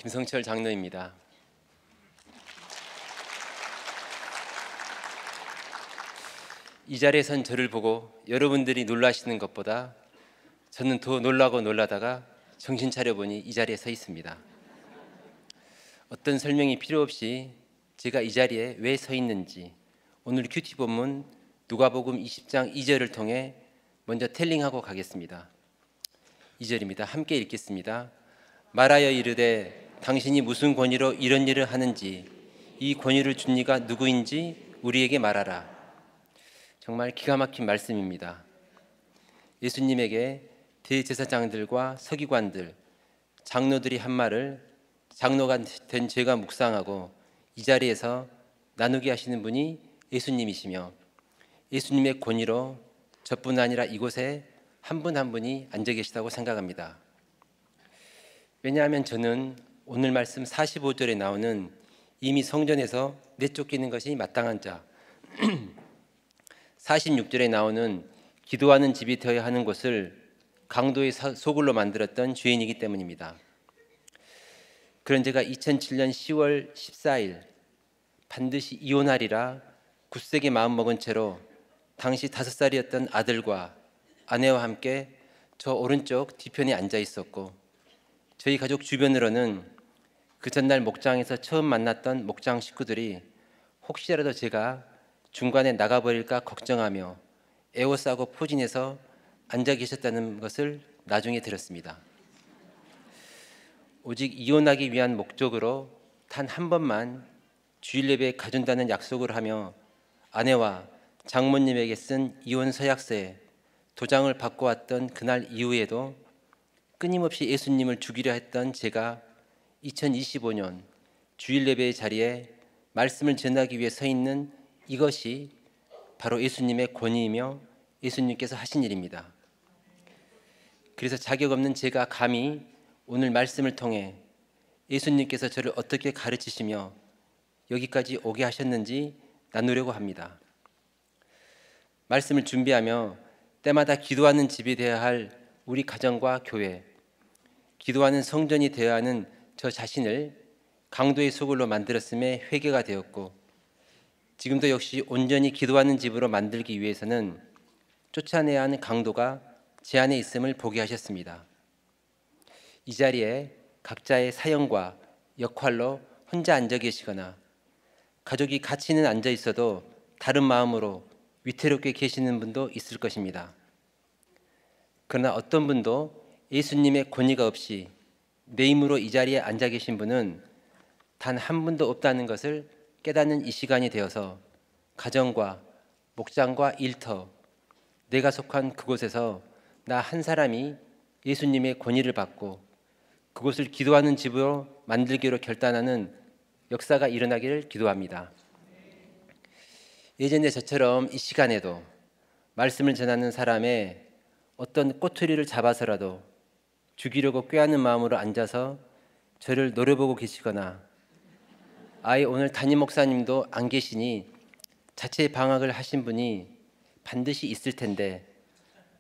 김성철 장로입니다. 이 자리에 선 저를 보고 여러분들이 놀라시는 것보다 저는 더 놀라다가 정신 차려보니 이 자리에 서 있습니다. 어떤 설명이 필요 없이 제가 이 자리에 왜 서 있는지 오늘 큐티 본문 누가복음 20장 2절을 통해 먼저 텔링하고 가겠습니다. 2절입니다. 함께 읽겠습니다. 말하여 이르되 당신이 무슨 권위로 이런 일을 하는지 이 권위를 준 이가 누구인지 우리에게 말하라. 정말 기가 막힌 말씀입니다. 예수님에게 대제사장들과 서기관들, 장로들이 한 말을 장로가 된 제가 묵상하고 이 자리에서 나누게 하시는 분이 예수님이시며 예수님의 권위로 저뿐 아니라 이곳에 한 분 한 분이 앉아 계시다고 생각합니다. 왜냐하면 저는 오늘 말씀 45절에 나오는 이미 성전에서 내쫓기는 것이 마땅한 자, 46절에 나오는 기도하는 집이 되어야 하는 곳을 강도의 소굴로 만들었던 죄인이기 때문입니다. 그런 제가 2007년 10월 14일 반드시 이혼하리라 굳세게 마음먹은 채로 당시 5살이었던 아들과 아내와 함께 저 오른쪽 뒤편에 앉아 있었고, 저희 가족 주변으로는 그 전날 목장에서 처음 만났던 목장 식구들이 혹시라도 제가 중간에 나가버릴까 걱정하며 에워싸고 포진해서 앉아 계셨다는 것을 나중에 들었습니다. 오직 이혼하기 위한 목적으로 단 한 번만 주일 예배에 가준다는 약속을 하며 아내와 장모님에게 쓴 이혼 서약서에 도장을 받고 왔던 그날 이후에도 끊임없이 예수님을 죽이려 했던 제가 2025년 주일 예배의 자리에 말씀을 전하기 위해 서 있는 이것이 바로 예수님의 권위이며 예수님께서 하신 일입니다. 그래서 자격 없는 제가 감히 오늘 말씀을 통해 예수님께서 저를 어떻게 가르치시며 여기까지 오게 하셨는지 나누려고 합니다. 말씀을 준비하며 때마다 기도하는 집이 되어야 할 우리 가정과 교회, 기도하는 성전이 되어야 하는 저 자신을 강도의 소굴로 만들었음에 회개가 되었고, 지금도 역시 온전히 기도하는 집으로 만들기 위해서는 쫓아내야 하는 강도가 제 안에 있음을 보게 하셨습니다. 이 자리에 각자의 사역과 역할로 혼자 앉아 계시거나 가족이 같이는 앉아 있어도 다른 마음으로 위태롭게 계시는 분도 있을 것입니다. 그러나 어떤 분도 예수님의 권위가 없이 내 힘으로 이 자리에 앉아 계신 분은 단 한 분도 없다는 것을 깨닫는 이 시간이 되어서 가정과 목장과 일터, 내가 속한 그곳에서 나 한 사람이 예수님의 권위를 받고 그곳을 기도하는 집으로 만들기로 결단하는 역사가 일어나기를 기도합니다. 예전에 저처럼 이 시간에도 말씀을 전하는 사람의 어떤 꼬투리를 잡아서라도 죽이려고 꾀하는 마음으로 앉아서 저를 노려보고 계시거나 아예 오늘 담임 목사님도 안 계시니 자체 방학을 하신 분이 반드시 있을 텐데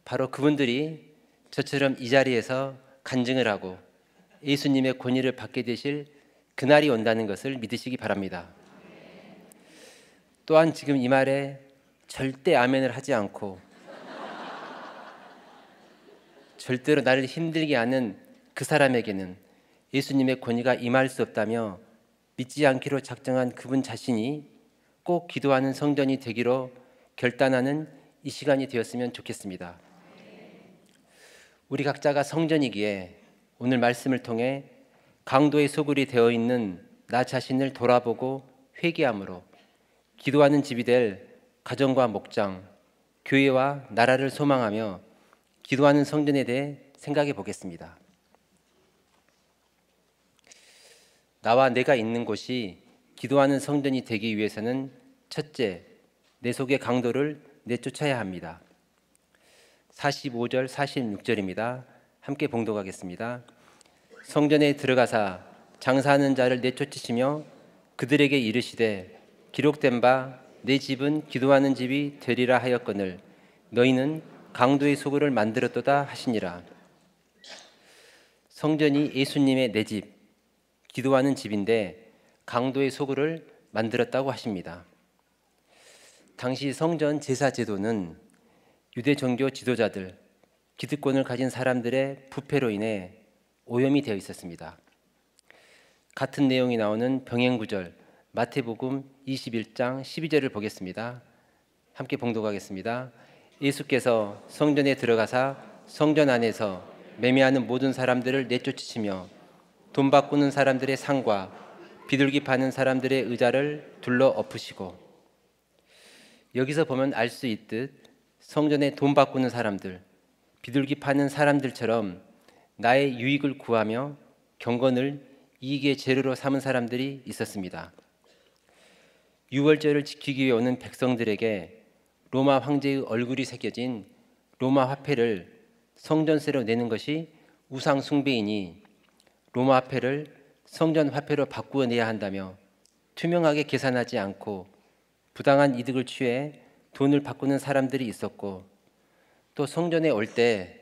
바로 그분들이 저처럼 이 자리에서 간증을 하고 예수님의 권위를 받게 되실 그날이 온다는 것을 믿으시기 바랍니다. 또한 지금 이 말에 절대 아멘을 하지 않고 절대로 나를 힘들게 하는 그 사람에게는 예수님의 권위가 임할 수 없다며 믿지 않기로 작정한 그분 자신이 꼭 기도하는 성전이 되기로 결단하는 이 시간이 되었으면 좋겠습니다. 우리 각자가 성전이기에 오늘 말씀을 통해 강도의 소굴이 되어 있는 나 자신을 돌아보고 회개함으로 기도하는 집이 될 가정과 목장, 교회와 나라를 소망하며 기도하는 성전에 대해 생각해 보겠습니다. 나와 내가 있는 곳이 기도하는 성전이 되기 위해서는 첫째, 내 속의 강도를 내쫓아야 합니다. 45절, 46절입니다. 함께 봉독하겠습니다. 성전에 들어가사 장사하는 자를 내쫓으시며 그들에게 이르시되 기록된 바 내 집은 기도하는 집이 되리라 하였거늘 너희는 강도의 소굴을 만들었도다 하시니라. 성전이 예수님의 내 집, 기도하는 집인데 강도의 소굴을 만들었다고 하십니다. 당시 성전 제사 제도는 유대 종교 지도자들, 기득권을 가진 사람들의 부패로 인해 오염이 되어 있었습니다. 같은 내용이 나오는 병행구절 마태복음 21장 12절을 보겠습니다. 함께 봉독하겠습니다. 예수께서 성전에 들어가사 성전 안에서 매매하는 모든 사람들을 내쫓으시며 돈 바꾸는 사람들의 상과 비둘기 파는 사람들의 의자를 둘러 엎으시고. 여기서 보면 알 수 있듯 성전에 돈 바꾸는 사람들, 비둘기 파는 사람들처럼 나의 유익을 구하며 경건을 이익의 재료로 삼은 사람들이 있었습니다. 유월절을 지키기 위해 오는 백성들에게 로마 황제의 얼굴이 새겨진 로마 화폐를 성전세로 내는 것이 우상 숭배이니 로마 화폐를 성전 화폐로 바꾸어 내야 한다며 투명하게 계산하지 않고 부당한 이득을 취해 돈을 바꾸는 사람들이 있었고, 또 성전에 올 때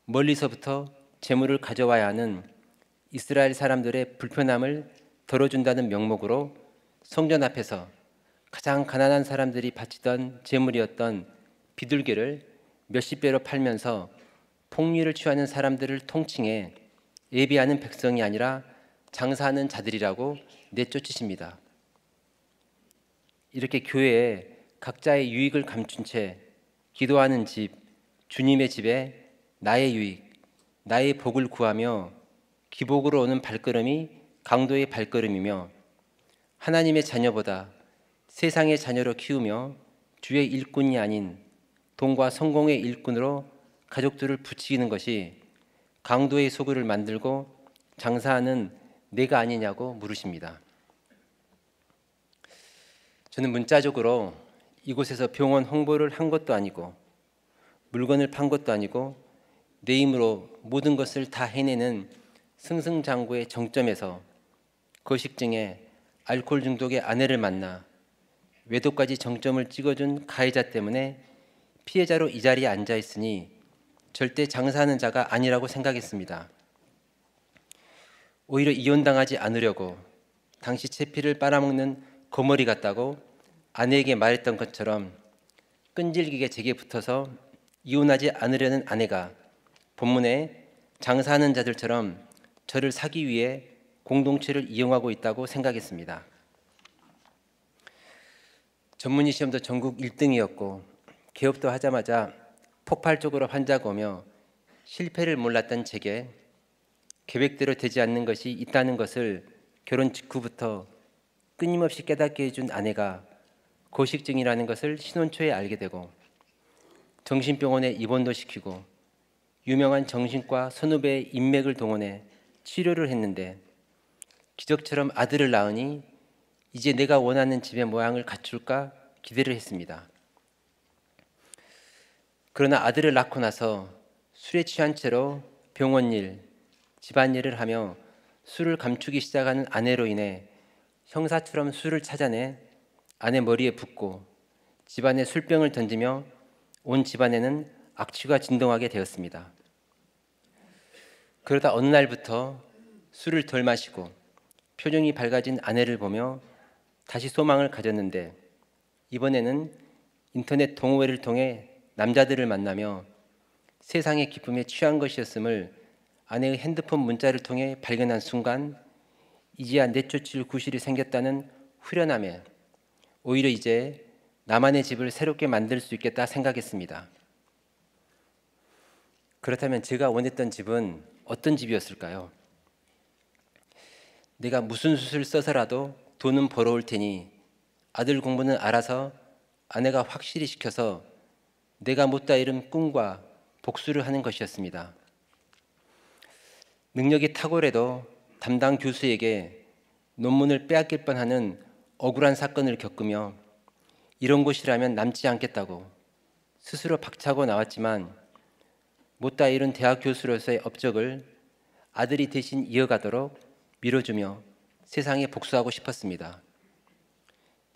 멀리서부터 재물을 가져와야 하는 이스라엘 사람들의 불편함을 덜어준다는 명목으로 성전 앞에서 가장 가난한 사람들이 바치던 재물이었던 비둘기를 몇십 배로 팔면서 폭리를 취하는 사람들을 통칭해 예비하는 백성이 아니라 장사하는 자들이라고 내쫓으십니다. 이렇게 교회에 각자의 유익을 감춘 채 기도하는 집, 주님의 집에 나의 유익, 나의 복을 구하며 기복으로 오는 발걸음이 강도의 발걸음이며, 하나님의 자녀보다 세상의 자녀로 키우며 주의 일꾼이 아닌 돈과 성공의 일꾼으로 가족들을 부추기는 것이 강도의 소굴을 만들고 장사하는 내가 아니냐고 물으십니다. 저는 문자적으로 이곳에서 병원 홍보를 한 것도 아니고 물건을 판 것도 아니고 내 힘으로 모든 것을 다 해내는 승승장구의 정점에서 거식증에 알코올 중독의 아내를 만나 외도까지 정점을 찍어준 가해자 때문에 피해자로 이 자리에 앉아 있으니 절대 장사하는 자가 아니라고 생각했습니다. 오히려 이혼당하지 않으려고 당시 채피를 빨아먹는 거머리 같다고 아내에게 말했던 것처럼 끈질기게 제게 붙어서 이혼하지 않으려는 아내가 본문에 장사하는 자들처럼 저를 사기 위해 공동체를 이용하고 있다고 생각했습니다. 전문의 시험도 전국 1등이었고 개업도 하자마자 폭발적으로 환자가 오며 실패를 몰랐던 제게 계획대로 되지 않는 것이 있다는 것을 결혼 직후부터 끊임없이 깨닫게 해준 아내가 거식증이라는 것을 신혼 초에 알게 되고 정신병원에 입원도 시키고 유명한 정신과 선후배의 인맥을 동원해 치료를 했는데 기적처럼 아들을 낳으니 이제 내가 원하는 집의 모양을 갖출까 기대를 했습니다. 그러나 아들을 낳고 나서 술에 취한 채로 병원 일, 집안일을 하며 술을 감추기 시작하는 아내로 인해 형사처럼 술을 찾아내 아내 머리에 붓고 집안에 술병을 던지며 온 집안에는 악취가 진동하게 되었습니다. 그러다 어느 날부터 술을 덜 마시고 표정이 밝아진 아내를 보며 다시 소망을 가졌는데, 이번에는 인터넷 동호회를 통해 남자들을 만나며 세상의 기쁨에 취한 것이었음을 아내의 핸드폰 문자를 통해 발견한 순간 이제야 내쫓을 구실이 생겼다는 후련함에 오히려 이제 나만의 집을 새롭게 만들 수 있겠다 생각했습니다. 그렇다면 제가 원했던 집은 어떤 집이었을까요? 내가 무슨 수술 써서라도 돈은 벌어올 테니 아들 공부는 알아서 아내가 확실히 시켜서 내가 못다 이룬 꿈과 복수를 하는 것이었습니다. 능력이 탁월해도 담당 교수에게 논문을 빼앗길 뻔하는 억울한 사건을 겪으며 이런 곳이라면 남지 않겠다고 스스로 박차고 나왔지만 못다 이룬 대학 교수로서의 업적을 아들이 대신 이어가도록 밀어주며 세상에 복수하고 싶었습니다.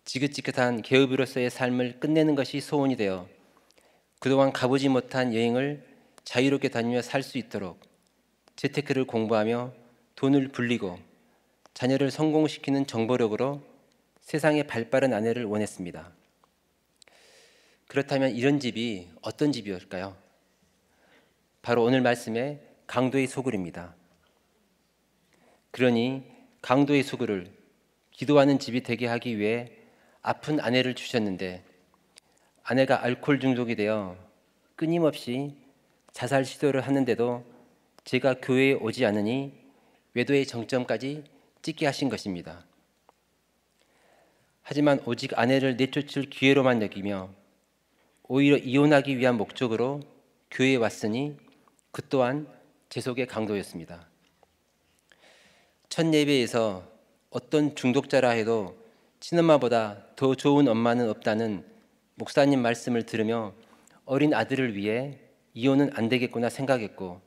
지긋지긋한 계급으로서의 삶을 끝내는 것이 소원이 되어 그동안 가보지 못한 여행을 자유롭게 다니며 살 수 있도록 재테크를 공부하며 돈을 불리고 자녀를 성공시키는 정보력으로 세상에 발빠른 아내를 원했습니다. 그렇다면 이런 집이 어떤 집이었을까요? 바로 오늘 말씀의 강도의 소굴입니다. 그러니 강도의 소굴을 기도하는 집이 되게 하기 위해 아픈 아내를 주셨는데, 아내가 알코올 중독이 되어 끊임없이 자살 시도를 하는데도 제가 교회에 오지 않으니 외도의 정점까지 찍게 하신 것입니다. 하지만 오직 아내를 내쫓을 기회로만 여기며 오히려 이혼하기 위한 목적으로 교회에 왔으니 그 또한 제 속의 강도였습니다. 첫 예배에서 어떤 중독자라 해도 친엄마보다 더 좋은 엄마는 없다는 목사님 말씀을 들으며 어린 아들을 위해 이혼은 안 되겠구나 생각했고,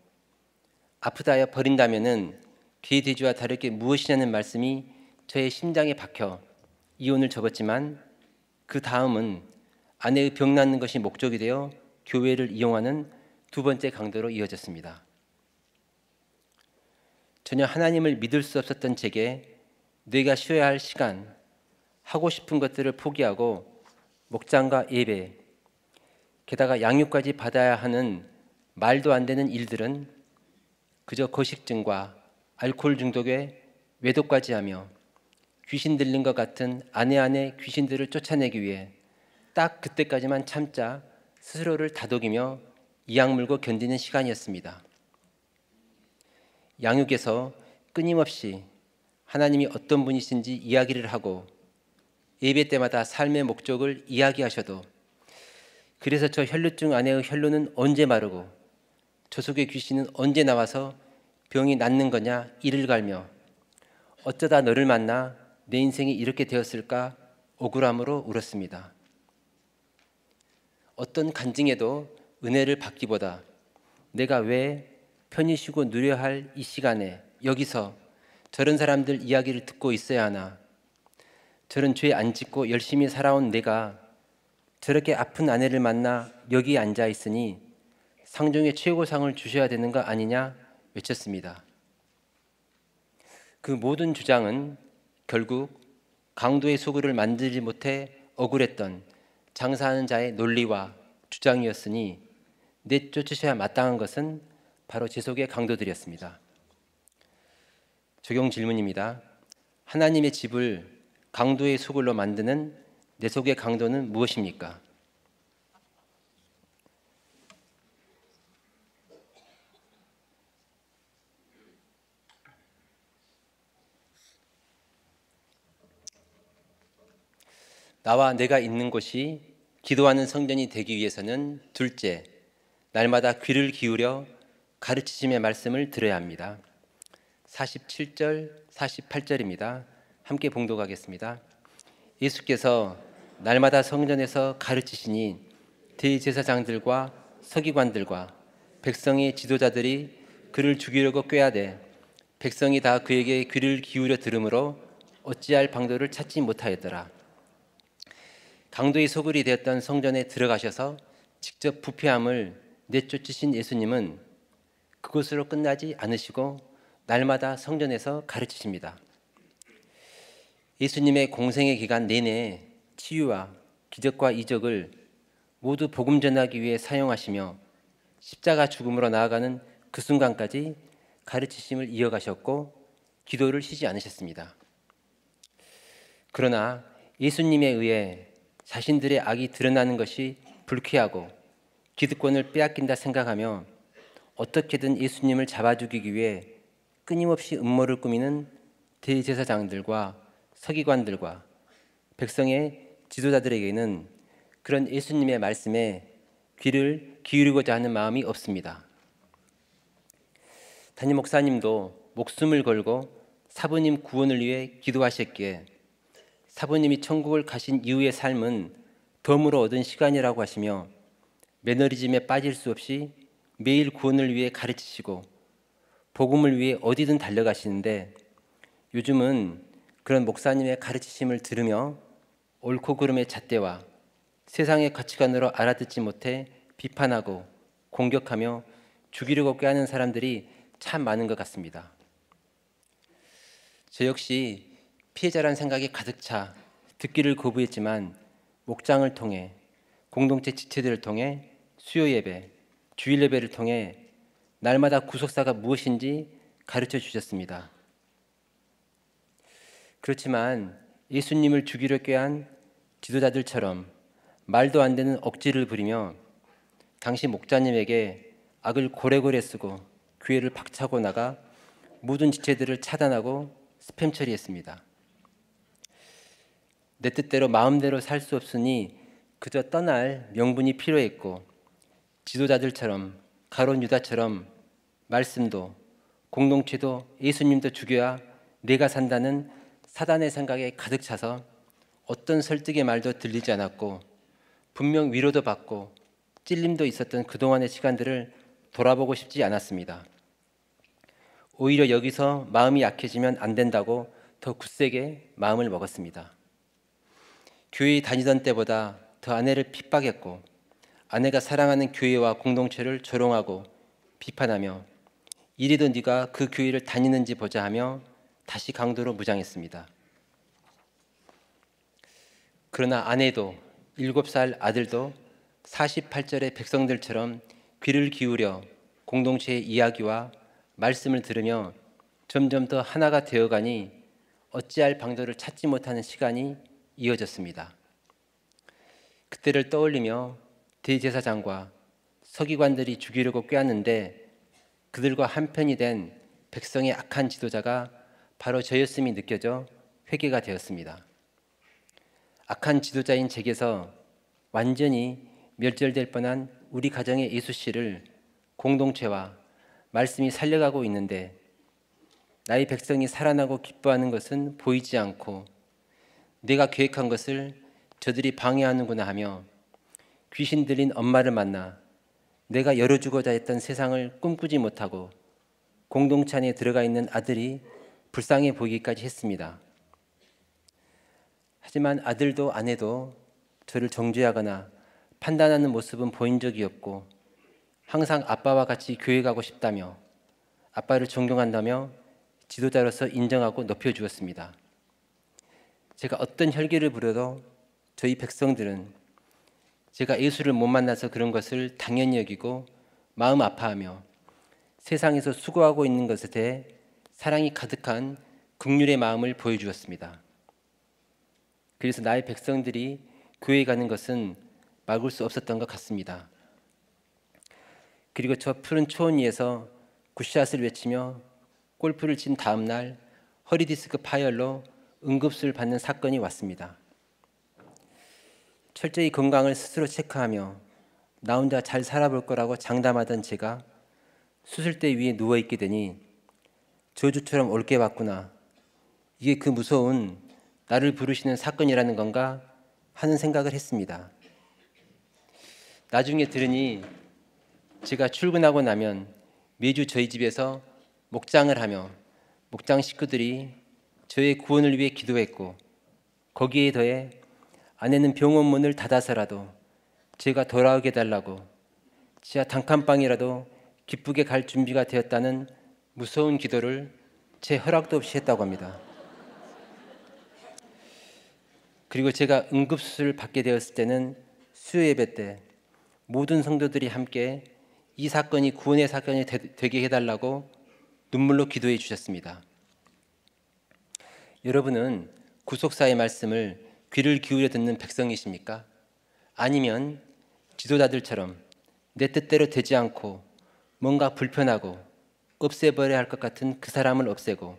아프다 하여 버린다면은 개돼지와 다를 게 무엇이냐는 말씀이 저의 심장에 박혀 이혼을 접었지만, 그 다음은 아내의 병 낫는 것이 목적이 되어 교회를 이용하는 두 번째 강도로 이어졌습니다. 전혀 하나님을 믿을 수 없었던 제게 뇌가 쉬어야 할 시간, 하고 싶은 것들을 포기하고 목장과 예배, 게다가 양육까지 받아야 하는 말도 안 되는 일들은 그저 거식증과 알코올 중독에 외도까지 하며 귀신 들린 것 같은 아내 안에 귀신들을 쫓아내기 위해 딱 그때까지만 참자 스스로를 다독이며 이악 물고 견디는 시간이었습니다. 양육에서 끊임없이 하나님이 어떤 분이신지 이야기를 하고 예배 때마다 삶의 목적을 이야기하셔도, 그래서 저 혈루증 아내의 혈루는 언제 마르고 저 속의 귀신은 언제 나와서 병이 낫는 거냐 이를 갈며 어쩌다 너를 만나 내 인생이 이렇게 되었을까 억울함으로 울었습니다. 어떤 간증에도 은혜를 받기보다 내가 왜 편히 쉬고 누려야 할 이 시간에 여기서 저런 사람들 이야기를 듣고 있어야 하나, 저런 죄 안 짓고 열심히 살아온 내가 저렇게 아픈 아내를 만나 여기 앉아 있으니 상종의 최고상을 주셔야 되는 거 아니냐 외쳤습니다. 그 모든 주장은 결국 강도의 소굴을 만들지 못해 억울했던 장사하는 자의 논리와 주장이었으니 내쫓으셔야 마땅한 것은 바로 제 속의 강도들이었습니다. 적용 질문입니다. 하나님의 집을 강도의 소굴로 만드는 내 속의 강도는 무엇입니까? 나와 내가 있는 곳이 기도하는 성전이 되기 위해서는 둘째, 날마다 귀를 기울여 가르치심의 말씀을 들어야 합니다. 47절, 48절입니다. 함께 봉독하겠습니다. 예수께서 날마다 성전에서 가르치시니 대제사장들과 서기관들과 백성의 지도자들이 그를 죽이려고 꾀하되 백성이 다 그에게 귀를 기울여 들으므로 어찌할 방도를 찾지 못하였더라. 강도의 소굴이 되었던 성전에 들어가셔서 직접 부패함을 내쫓으신 예수님은 그것으로 끝나지 않으시고 날마다 성전에서 가르치십니다. 예수님의 공생의 기간 내내 치유와 기적과 이적을 모두 복음 전하기 위해 사용하시며 십자가 죽음으로 나아가는 그 순간까지 가르치심을 이어가셨고 기도를 쉬지 않으셨습니다. 그러나 예수님에 의해 자신들의 악이 드러나는 것이 불쾌하고 기득권을 빼앗긴다 생각하며 어떻게든 예수님을 잡아 죽이기 위해 끊임없이 음모를 꾸미는 대제사장들과 서기관들과 백성의 지도자들에게는 그런 예수님의 말씀에 귀를 기울이고자 하는 마음이 없습니다. 담임 목사님도 목숨을 걸고 사부님 구원을 위해 기도하셨기에 사부님이 천국을 가신 이후의 삶은 덤으로 얻은 시간이라고 하시며 매너리즘에 빠질 수 없이 매일 구원을 위해 가르치시고 복음을 위해 어디든 달려가시는데, 요즘은 그런 목사님의 가르치심을 들으며 옳고 그름의 잣대와 세상의 가치관으로 알아듣지 못해 비판하고 공격하며 죽이려고 꾀하는 사람들이 참 많은 것 같습니다. 저 역시 피해자란 생각이 가득 차 듣기를 거부했지만 목장을 통해 공동체 지체들을 통해 수요 예배, 주일 예배를 통해 날마다 구속사가 무엇인지 가르쳐 주셨습니다. 그렇지만 예수님을 죽이려 꾀한 지도자들처럼 말도 안 되는 억지를 부리며 당시 목자님에게 악을 고래고래 쓰고 교회를 박차고 나가 모든 지체들을 차단하고 스팸 처리했습니다. 내 뜻대로 마음대로 살 수 없으니 그저 떠날 명분이 필요했고 지도자들처럼 가룟 유다처럼 말씀도 공동체도 예수님도 죽여야 내가 산다는 사단의 생각에 가득 차서 어떤 설득의 말도 들리지 않았고 분명 위로도 받고 찔림도 있었던 그동안의 시간들을 돌아보고 싶지 않았습니다. 오히려 여기서 마음이 약해지면 안 된다고 더 굳세게 마음을 먹었습니다. 교회에 다니던 때보다 더 아내를 핍박했고 아내가 사랑하는 교회와 공동체를 조롱하고 비판하며 이래도 네가 그 교회를 다니는지 보자 하며 다시 강도로 무장했습니다. 그러나 아내도 7살 아들도 48절의 백성들처럼 귀를 기울여 공동체의 이야기와 말씀을 들으며 점점 더 하나가 되어가니 어찌할 방도를 찾지 못하는 시간이 이어졌습니다. 그때를 떠올리며 대제사장과 서기관들이 죽이려고 꾀했는데 그들과 한편이 된 백성의 악한 지도자가 바로 저였음이 느껴져 회개가 되었습니다. 악한 지도자인 제게서 완전히 멸절될 뻔한 우리 가정의 예수 씨를 공동체와 말씀이 살려가고 있는데 나의 백성이 살아나고 기뻐하는 것은 보이지 않고 내가 계획한 것을 저들이 방해하는구나 하며 귀신 들린 엄마를 만나 내가 열어주고자 했던 세상을 꿈꾸지 못하고 공동체 안에 들어가 있는 아들이 불쌍해 보이기까지 했습니다. 하지만 아들도 아내도 저를 정죄하거나 판단하는 모습은 보인 적이 없고 항상 아빠와 같이 교회 가고 싶다며 아빠를 존경한다며 지도자로서 인정하고 높여주었습니다. 제가 어떤 혈기를 부려도 저희 백성들은 제가 예수를 못 만나서 그런 것을 당연히 여기고 마음 아파하며 세상에서 수고하고 있는 것에 대해 사랑이 가득한 긍휼의 마음을 보여주었습니다. 그래서 나의 백성들이 교회에 가는 것은 막을 수 없었던 것 같습니다. 그리고 저 푸른 초원 위에서 굿샷을 외치며 골프를 친 다음 날 허리디스크 파열로 응급수를 받는 사건이 왔습니다. 철저히 건강을 스스로 체크하며 나 혼자 잘 살아볼 거라고 장담하던 제가 수술대 위에 누워있게 되니 저주처럼 옳게 왔구나. 이게 그 무서운 나를 부르시는 사건이라는 건가 하는 생각을 했습니다. 나중에 들으니 제가 출근하고 나면 매주 저희 집에서 목장을 하며 목장 식구들이 저의 구원을 위해 기도했고 거기에 더해 아내는 병원 문을 닫아서라도 제가 돌아오게 해달라고 지하 단칸방이라도 기쁘게 갈 준비가 되었다는 무서운 기도를 제 허락도 없이 했다고 합니다. 그리고 제가 응급수술을 받게 되었을 때는 수요 예배 때 모든 성도들이 함께 이 사건이 구원의 사건이 되게 해달라고 눈물로 기도해 주셨습니다. 여러분은 구속사의 말씀을 귀를 기울여 듣는 백성이십니까? 아니면 지도자들처럼 내 뜻대로 되지 않고 뭔가 불편하고 없애버려야 할 것 같은 그 사람을 없애고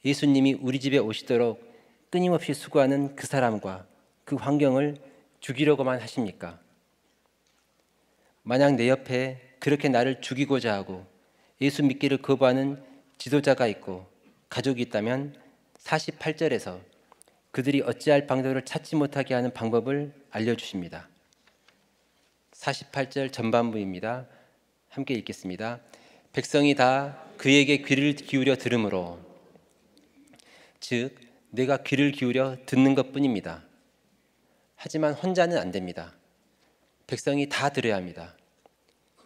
예수님이 우리 집에 오시도록 끊임없이 수고하는 그 사람과 그 환경을 죽이려고만 하십니까? 만약 내 옆에 그렇게 나를 죽이고자 하고 예수 믿기를 거부하는 지도자가 있고 가족이 있다면 48절에서 그들이 어찌할 방도를 찾지 못하게 하는 방법을 알려주십니다. 48절 전반부입니다. 함께 읽겠습니다. 백성이 다 그에게 귀를 기울여 들으므로, 즉 내가 귀를 기울여 듣는 것뿐입니다. 하지만 혼자는 안 됩니다. 백성이 다 들어야 합니다.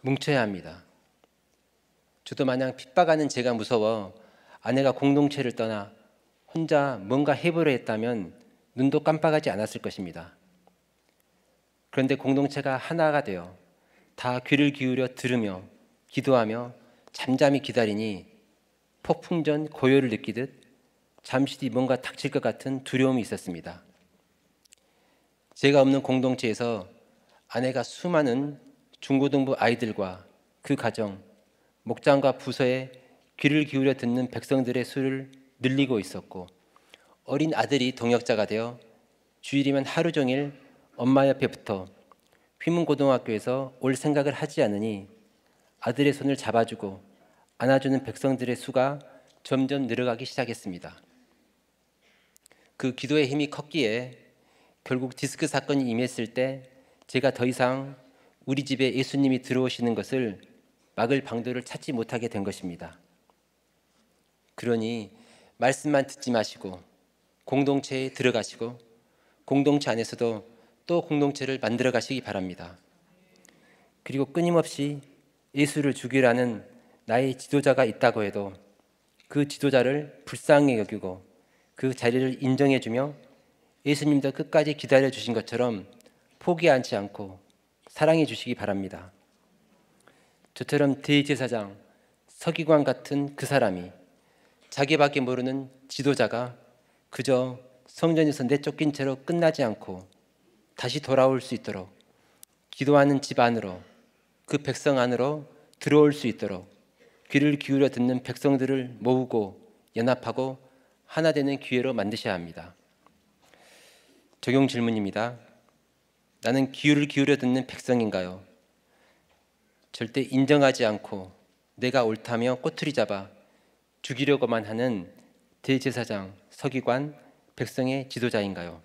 뭉쳐야 합니다. 저도 마냥 핍박하는 제가 무서워 아내가 공동체를 떠나 혼자 뭔가 해보려 했다면 눈도 깜빡하지 않았을 것입니다. 그런데 공동체가 하나가 되어 다 귀를 기울여 들으며 기도하며 잠잠히 기다리니 폭풍 전 고요를 느끼듯 잠시 뒤 뭔가 닥칠 것 같은 두려움이 있었습니다. 제가 없는 공동체에서 아내가 수많은 중고등부 아이들과 그 가정, 목장과 부서에 귀를 기울여 듣는 백성들의 수를 늘리고 있었고, 어린 아들이 동역자가 되어 주일이면 하루 종일 엄마 옆에 붙어 휘문고등학교에서 올 생각을 하지 않으니 아들의 손을 잡아주고 안아주는 백성들의 수가 점점 늘어가기 시작했습니다. 그 기도의 힘이 컸기에 결국 디스크 사건이 임했을 때 제가 더 이상 우리 집에 예수님이 들어오시는 것을 막을 방도를 찾지 못하게 된 것입니다. 그러니 말씀만 듣지 마시고 공동체에 들어가시고 공동체 안에서도 또 공동체를 만들어 가시기 바랍니다. 그리고 끊임없이 예수를 죽이라는 나의 지도자가 있다고 해도 그 지도자를 불쌍히 여기고 그 자리를 인정해주며 예수님도 끝까지 기다려 주신 것처럼 포기하지 않고 사랑해 주시기 바랍니다. 저처럼 대제사장, 서기관 같은 그 사람이 자기밖에 모르는 지도자가 그저 성전에서 내쫓긴 채로 끝나지 않고 다시 돌아올 수 있도록 기도하는 집 안으로 그 백성 안으로 들어올 수 있도록 귀를 기울여 듣는 백성들을 모으고 연합하고 하나 되는 기회로 만드셔야 합니다. 적용 질문입니다. 나는 귀를 기울여 듣는 백성인가요? 절대 인정하지 않고 내가 옳다며 꼬투리 잡아 죽이려고만 하는 대제사장, 서기관, 백성의 지도자인가요?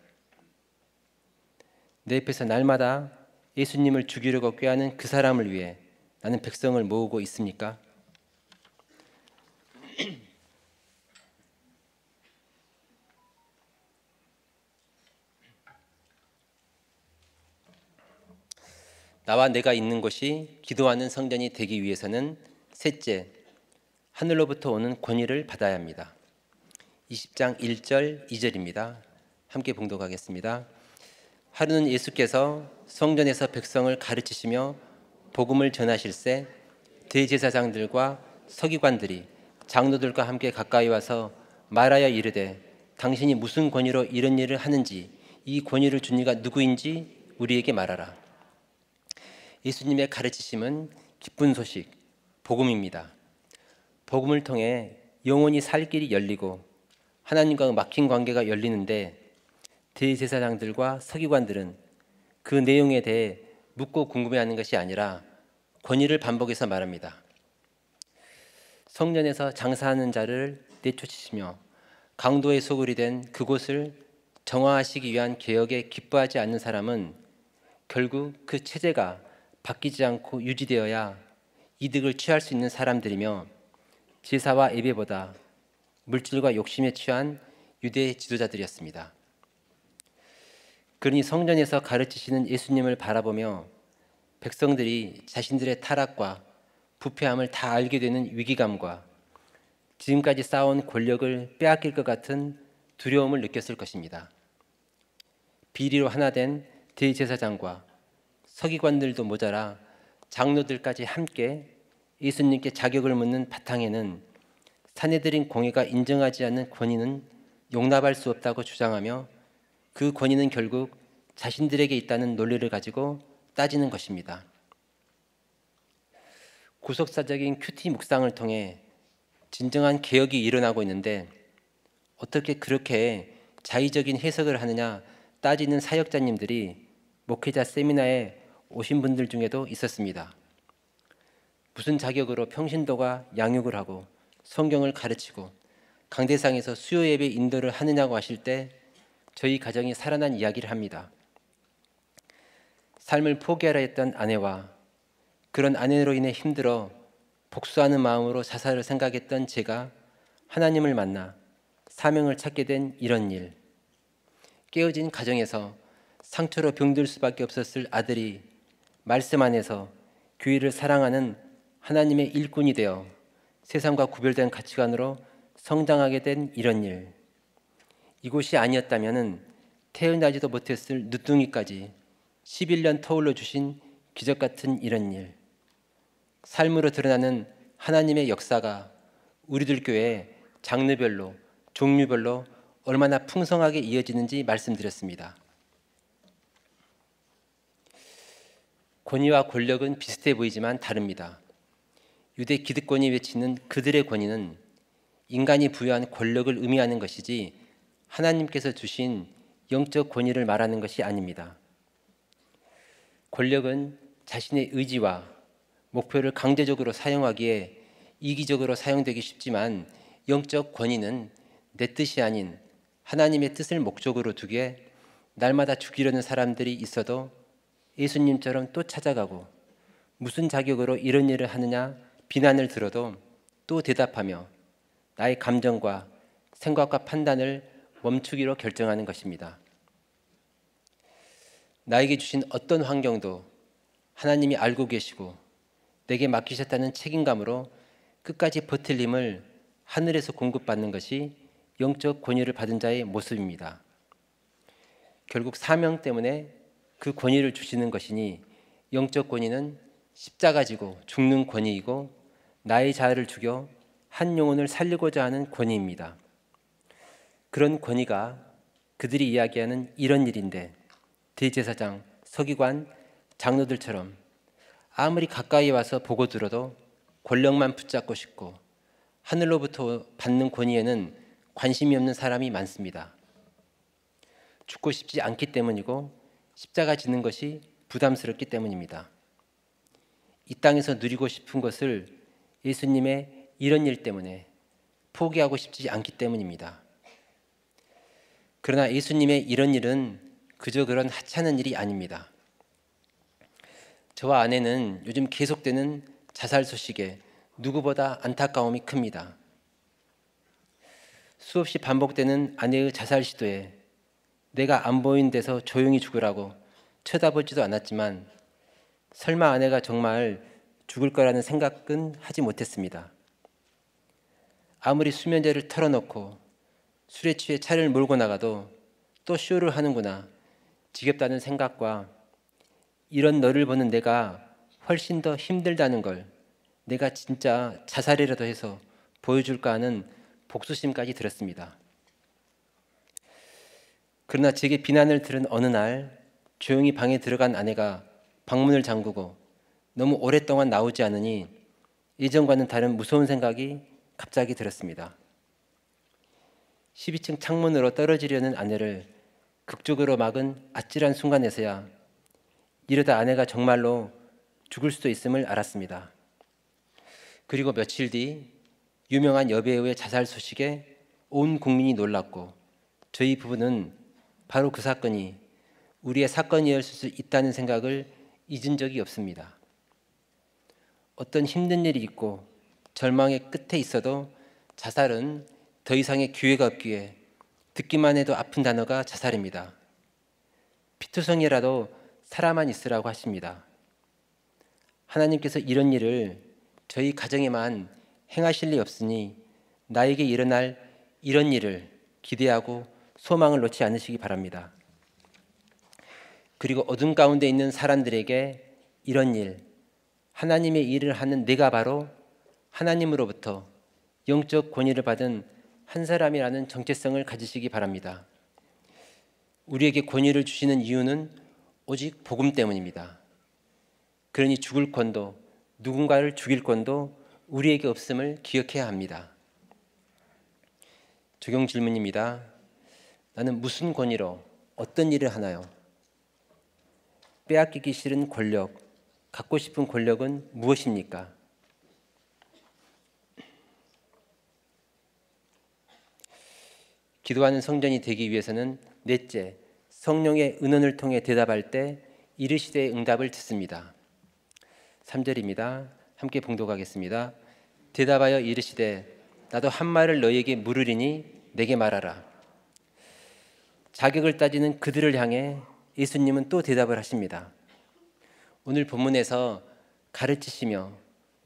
내 옆에서 날마다 예수님을 죽이려고 꾀하는 그 사람을 위해 나는 백성을 모으고 있습니까? 나와 내가 있는 곳이 기도하는 성전이 되기 위해서는 셋째, 하늘로부터 오는 권위를 받아야 합니다. 20장 1절 2절입니다. 함께 봉독하겠습니다. 하루는 예수께서 성전에서 백성을 가르치시며 복음을 전하실새 대제사장들과 서기관들이 장로들과 함께 가까이 와서 말하여 이르되 당신이 무슨 권위로 이런 일을 하는지 이 권위를 준 이가 누구인지 우리에게 말하라. 예수님의 가르치심은 기쁜 소식, 복음입니다. 복음을 통해 영혼이 살 길이 열리고 하나님과 막힌 관계가 열리는데 대제사장들과 서기관들은 그 내용에 대해 묻고 궁금해하는 것이 아니라 권위를 반복해서 말합니다. 성전에서 장사하는 자를 내쫓으시며 강도의 소굴이 된 그곳을 정화하시기 위한 개혁에 기뻐하지 않는 사람은 결국 그 체제가 바뀌지 않고 유지되어야 이득을 취할 수 있는 사람들이며 제사와 예배보다 물질과 욕심에 취한 유대 지도자들이었습니다. 그러니 성전에서 가르치시는 예수님을 바라보며 백성들이 자신들의 타락과 부패함을 다 알게 되는 위기감과 지금까지 쌓아온 권력을 빼앗길 것 같은 두려움을 느꼈을 것입니다. 비리로 하나 된 대제사장과 서기관들도 모자라 장로들까지 함께 예수님께 자격을 묻는 바탕에는 사내들인 공회가 인정하지 않는 권위는 용납할 수 없다고 주장하며 그 권위는 결국 자신들에게 있다는 논리를 가지고 따지는 것입니다. 구속사적인 큐티 묵상을 통해 진정한 개혁이 일어나고 있는데 어떻게 그렇게 자의적인 해석을 하느냐 따지는 사역자님들이 목회자 세미나에 오신 분들 중에도 있었습니다. 무슨 자격으로 평신도가 양육을 하고 성경을 가르치고 강대상에서 수요 예배 인도를 하느냐고 하실 때 저희 가정이 살아난 이야기를 합니다. 삶을 포기하려 했던 아내와 그런 아내로 인해 힘들어 복수하는 마음으로 자살을 생각했던 제가 하나님을 만나 사명을 찾게 된 이런 일. 깨어진 가정에서 상처로 병들 수밖에 없었을 아들이 말씀 안에서 교회를 사랑하는 하나님의 일꾼이 되어 세상과 구별된 가치관으로 성장하게 된 이런 일. 이곳이 아니었다면 태어나지도 못했을 늦둥이까지 11년 터울러 주신 기적 같은 이런 일, 삶으로 드러나는 하나님의 역사가 우리들 교회 장르별로 종류별로 얼마나 풍성하게 이어지는지 말씀드렸습니다. 권위와 권력은 비슷해 보이지만 다릅니다. 유대 기득권이 외치는 그들의 권위는 인간이 부여한 권력을 의미하는 것이지 하나님께서 주신 영적 권위를 말하는 것이 아닙니다. 권력은 자신의 의지와 목표를 강제적으로 사용하기에 이기적으로 사용되기 쉽지만 영적 권위는 내 뜻이 아닌 하나님의 뜻을 목적으로 두기에 날마다 죽이려는 사람들이 있어도 예수님처럼 또 찾아가고 무슨 자격으로 이런 일을 하느냐 비난을 들어도 또 대답하며 나의 감정과 생각과 판단을 멈추기로 결정하는 것입니다. 나에게 주신 어떤 환경도 하나님이 알고 계시고 내게 맡기셨다는 책임감으로 끝까지 버틸 힘을 하늘에서 공급받는 것이 영적 권위를 받은 자의 모습입니다. 결국 사명 때문에 그 권위를 주시는 것이니 영적 권위는 십자가 지고 죽는 권위이고 나의 자아를 죽여 한 영혼을 살리고자 하는 권위입니다. 그런 권위가 그들이 이야기하는 이런 일인데 대제사장, 서기관, 장로들처럼 아무리 가까이 와서 보고 들어도 권력만 붙잡고 싶고 하늘로부터 받는 권위에는 관심이 없는 사람이 많습니다. 죽고 싶지 않기 때문이고 십자가 지는 것이 부담스럽기 때문입니다. 이 땅에서 누리고 싶은 것을 예수님의 이런 일 때문에 포기하고 싶지 않기 때문입니다. 그러나 예수님의 이런 일은 그저 그런 하찮은 일이 아닙니다. 저와 아내는 요즘 계속되는 자살 소식에 누구보다 안타까움이 큽니다. 수없이 반복되는 아내의 자살 시도에 내가 안 보이는 데서 조용히 죽으라고 쳐다보지도 않았지만 설마 아내가 정말 죽을 거라는 생각은 하지 못했습니다. 아무리 수면제를 털어놓고 술에 취해 차를 몰고 나가도 또 쇼를 하는구나 지겹다는 생각과 이런 너를 보는 내가 훨씬 더 힘들다는 걸 내가 진짜 자살이라도 해서 보여줄까 하는 복수심까지 들었습니다. 그러나 제게 비난을 들은 어느 날 조용히 방에 들어간 아내가 방문을 잠그고 너무 오랫동안 나오지 않으니 예전과는 다른 무서운 생각이 갑자기 들었습니다. 12층 창문으로 떨어지려는 아내를 극적으로 막은 아찔한 순간에서야 이러다 아내가 정말로 죽을 수도 있음을 알았습니다. 그리고 며칠 뒤 유명한 여배우의 자살 소식에 온 국민이 놀랐고 저희 부부는 바로 그 사건이 우리의 사건이었을 수 있다는 생각을 잊은 적이 없습니다. 어떤 힘든 일이 있고 절망의 끝에 있어도 자살은 더 이상의 기회가 없기에 듣기만 해도 아픈 단어가 자살입니다. 피투성이라도 살아만 있으라고 하십니다. 하나님께서 이런 일을 저희 가정에만 행하실 리 없으니 나에게 일어날 이런 일을 기대하고 소망을 놓지 않으시기 바랍니다. 그리고 어둠 가운데 있는 사람들에게 이런 일, 하나님의 일을 하는 내가 바로 하나님으로부터 영적 권위를 받은 한 사람이라는 정체성을 가지시기 바랍니다. 우리에게 권위를 주시는 이유는 오직 복음 때문입니다. 그러니 죽을 권도, 누군가를 죽일 권도 우리에게 없음을 기억해야 합니다. 적용 질문입니다. 나는 무슨 권위로 어떤 일을 하나요? 빼앗기기 싫은 권력, 갖고 싶은 권력은 무엇입니까? 기도하는 성전이 되기 위해서는 넷째, 성령의 은원을 통해 대답할 때 이르시되 응답을 듣습니다. 3절입니다. 함께 봉독하겠습니다. 대답하여 이르시되 나도 한 말을 너희에게 물으리니 내게 말하라. 자격을 따지는 그들을 향해 예수님은 또 대답을 하십니다. 오늘 본문에서 가르치시며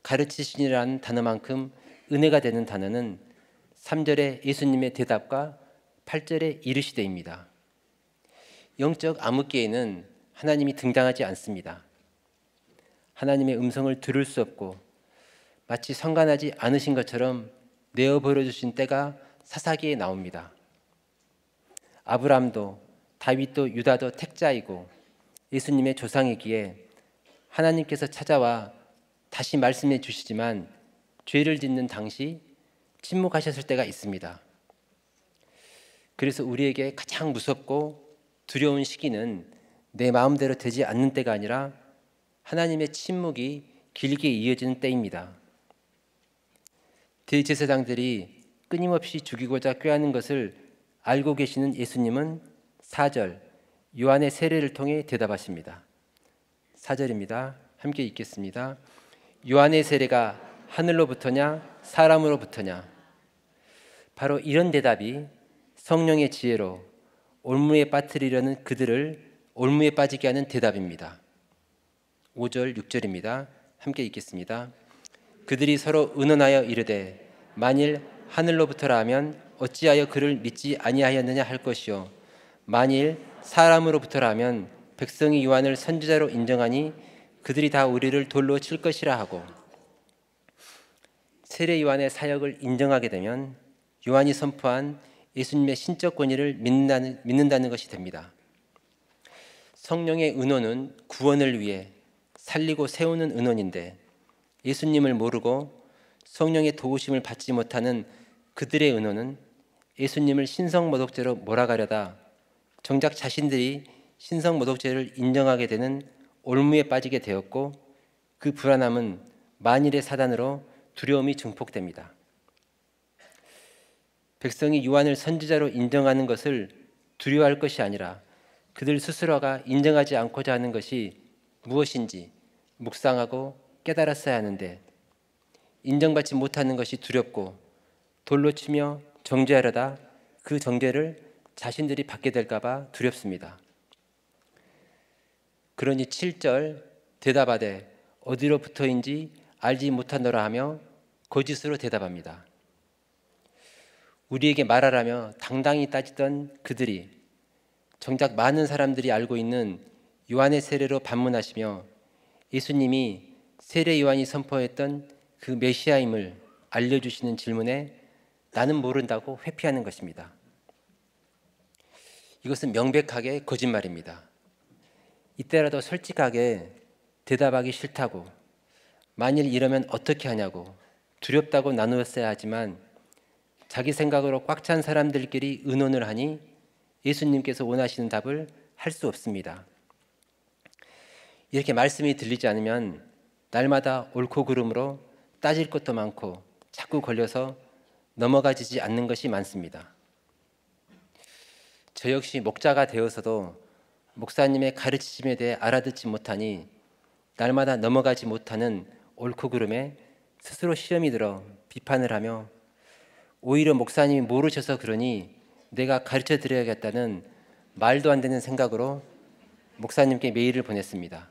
가르치시니라는 단어만큼 은혜가 되는 단어는 3절의 예수님의 대답과 8절에 이르시되입니다. 영적 암흑기에는 하나님이 등장하지 않습니다. 하나님의 음성을 들을 수 없고 마치 상관하지 않으신 것처럼 내어버려 주신 때가 사사기에 나옵니다. 아브라함도 다윗도 유다도 택자이고 예수님의 조상이기에 하나님께서 찾아와 다시 말씀해 주시지만 죄를 짓는 당시 침묵하셨을 때가 있습니다. 그래서 우리에게 가장 무섭고 두려운 시기는 내 마음대로 되지 않는 때가 아니라 하나님의 침묵이 길게 이어지는 때입니다. 대제사장들이 끊임없이 죽이고자 꾀하는 것을 알고 계시는 예수님은 4절 요한의 세례를 통해 대답하십니다. 4절입니다. 함께 읽겠습니다. 요한의 세례가 하늘로부터냐 사람으로부터냐. 바로 이런 대답이 성령의 지혜로 올무에 빠뜨리려는 그들을 올무에 빠지게 하는 대답입니다. 5절 6절입니다. 함께 읽겠습니다. 그들이 서로 의논하여 이르되 만일 하늘로부터라 하면 어찌하여 그를 믿지 아니하였느냐 할 것이요 만일 사람으로부터라 하면 백성이 요한을 선지자로 인정하니 그들이 다 우리를 돌로 칠 것이라 하고. 세례 요한의 사역을 인정하게 되면 요한이 선포한 예수님의 신적 권위를 믿는다는 것이 됩니다. 성령의 의논은 구원을 위해 살리고 세우는 의논인데 예수님을 모르고 성령의 도우심을 받지 못하는 그들의 의논은 예수님을 신성모독죄로 몰아가려다 정작 자신들이 신성모독죄를 인정하게 되는 올무에 빠지게 되었고 그 불안함은 만일의 사단으로 두려움이 증폭됩니다. 백성이 요한을 선지자로 인정하는 것을 두려워할 것이 아니라 그들 스스로가 인정하지 않고자 하는 것이 무엇인지 묵상하고 깨달았어야 하는데 인정받지 못하는 것이 두렵고 돌로 치며 정죄하려다 그 정죄를 자신들이 받게 될까 봐 두렵습니다. 그러니 7절 대답하되 어디로부터인지 알지 못하노라 하며 거짓으로 대답합니다. 우리에게 말하라며 당당히 따지던 그들이 정작 많은 사람들이 알고 있는 요한의 세례로 반문하시며 예수님이 세례 요한이 선포했던 그 메시아임을 알려주시는 질문에 나는 모른다고 회피하는 것입니다. 이것은 명백하게 거짓말입니다. 이때라도 솔직하게 대답하기 싫다고 만일 이러면 어떻게 하냐고 두렵다고 나누었어야 하지만 자기 생각으로 꽉 찬 사람들끼리 의논을 하니 예수님께서 원하시는 답을 할 수 없습니다. 이렇게 말씀이 들리지 않으면 날마다 옳고 그름으로 따질 것도 많고 자꾸 걸려서 넘어가지지 않는 것이 많습니다. 저 역시 목자가 되어서도 목사님의 가르치심에 대해 알아듣지 못하니 날마다 넘어가지 못하는 옳고 그름에 스스로 시험이 들어 비판을 하며 오히려 목사님이 모르셔서 그러니 내가 가르쳐 드려야겠다는 말도 안 되는 생각으로 목사님께 메일을 보냈습니다.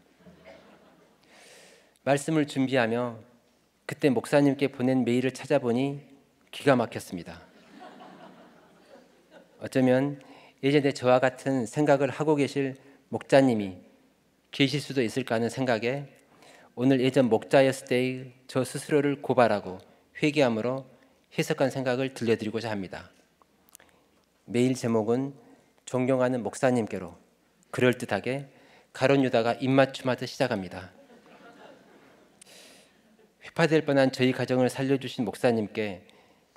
말씀을 준비하며 그때 목사님께 보낸 메일을 찾아보니 기가 막혔습니다. 어쩌면 예전에 저와 같은 생각을 하고 계실 목자님이 계실 수도 있을까 하는 생각에 오늘 예전 목자였을 때의 저 스스로를 고발하고 회개함으로 해석한 생각을 들려드리고자 합니다. 메일 제목은 존경하는 목사님께로 그럴듯하게 가룟 유다가 입맞춤하듯 시작합니다. 회파될 뻔한 저희 가정을 살려주신 목사님께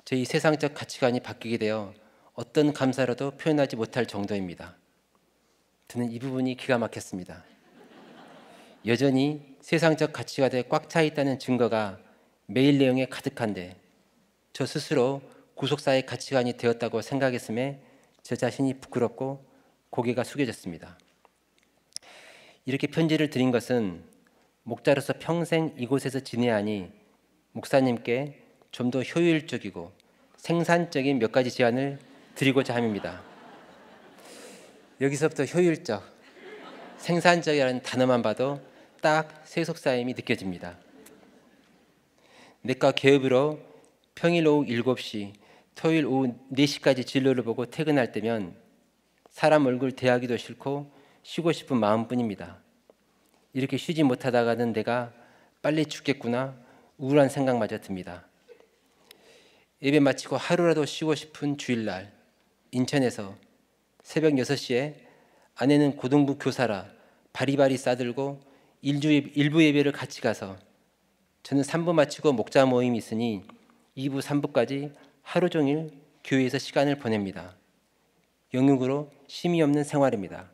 저희 세상적 가치관이 바뀌게 되어 어떤 감사로도 표현하지 못할 정도입니다. 저는 이 부분이 기가 막혔습니다. 여전히 세상적 가치관에 꽉 차 있다는 증거가 메일 내용에 가득한데 저 스스로 구속사의 가치관이 되었다고 생각했음에 저 자신이 부끄럽고 고개가 숙여졌습니다. 이렇게 편지를 드린 것은 목자로서 평생 이곳에서 지내야 하니 목사님께 좀 더 효율적이고 생산적인 몇 가지 제안을 드리고자 함입니다. 여기서부터 효율적, 생산적이라는 단어만 봐도 딱 세속사임이 느껴집니다. 내과 개업으로 평일 오후 7시 토요일 오후 4시까지 진로를 보고 퇴근할 때면 사람 얼굴 대하기도 싫고 쉬고 싶은 마음뿐입니다. 이렇게 쉬지 못하다가는 내가 빨리 죽겠구나 우울한 생각마저 듭니다. 예배 마치고 하루라도 쉬고 싶은 주일날 인천에서 새벽 6시에 아내는 고등부 교사라 바리바리 싸들고 일부 예배를 같이 가서 저는 3부 마치고 목자 모임이 있으니 2부 3부까지 하루 종일 교회에서 시간을 보냅니다. 영육으로 쉼이 없는 생활입니다.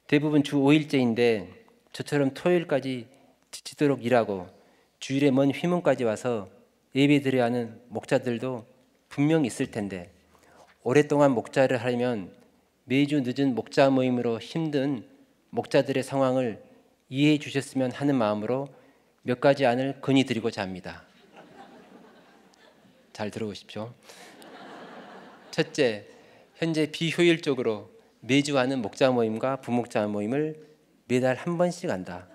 대부분 주 5일째인데 저처럼 토요일까지 지치도록 일하고 주일에 먼 휘문까지 와서 예배 드려야 하는 목자들도 분명히 있을 텐데 오랫동안 목자를 하려면 매주 늦은 목자 모임으로 힘든 목자들의 상황을 이해해 주셨으면 하는 마음으로 몇 가지 안을 건의드리고자 합니다. 잘 들어보십시오. 첫째, 현재 비효율적으로 매주 하는 목자 모임과 부목자 모임을 매달 한 번씩 한다.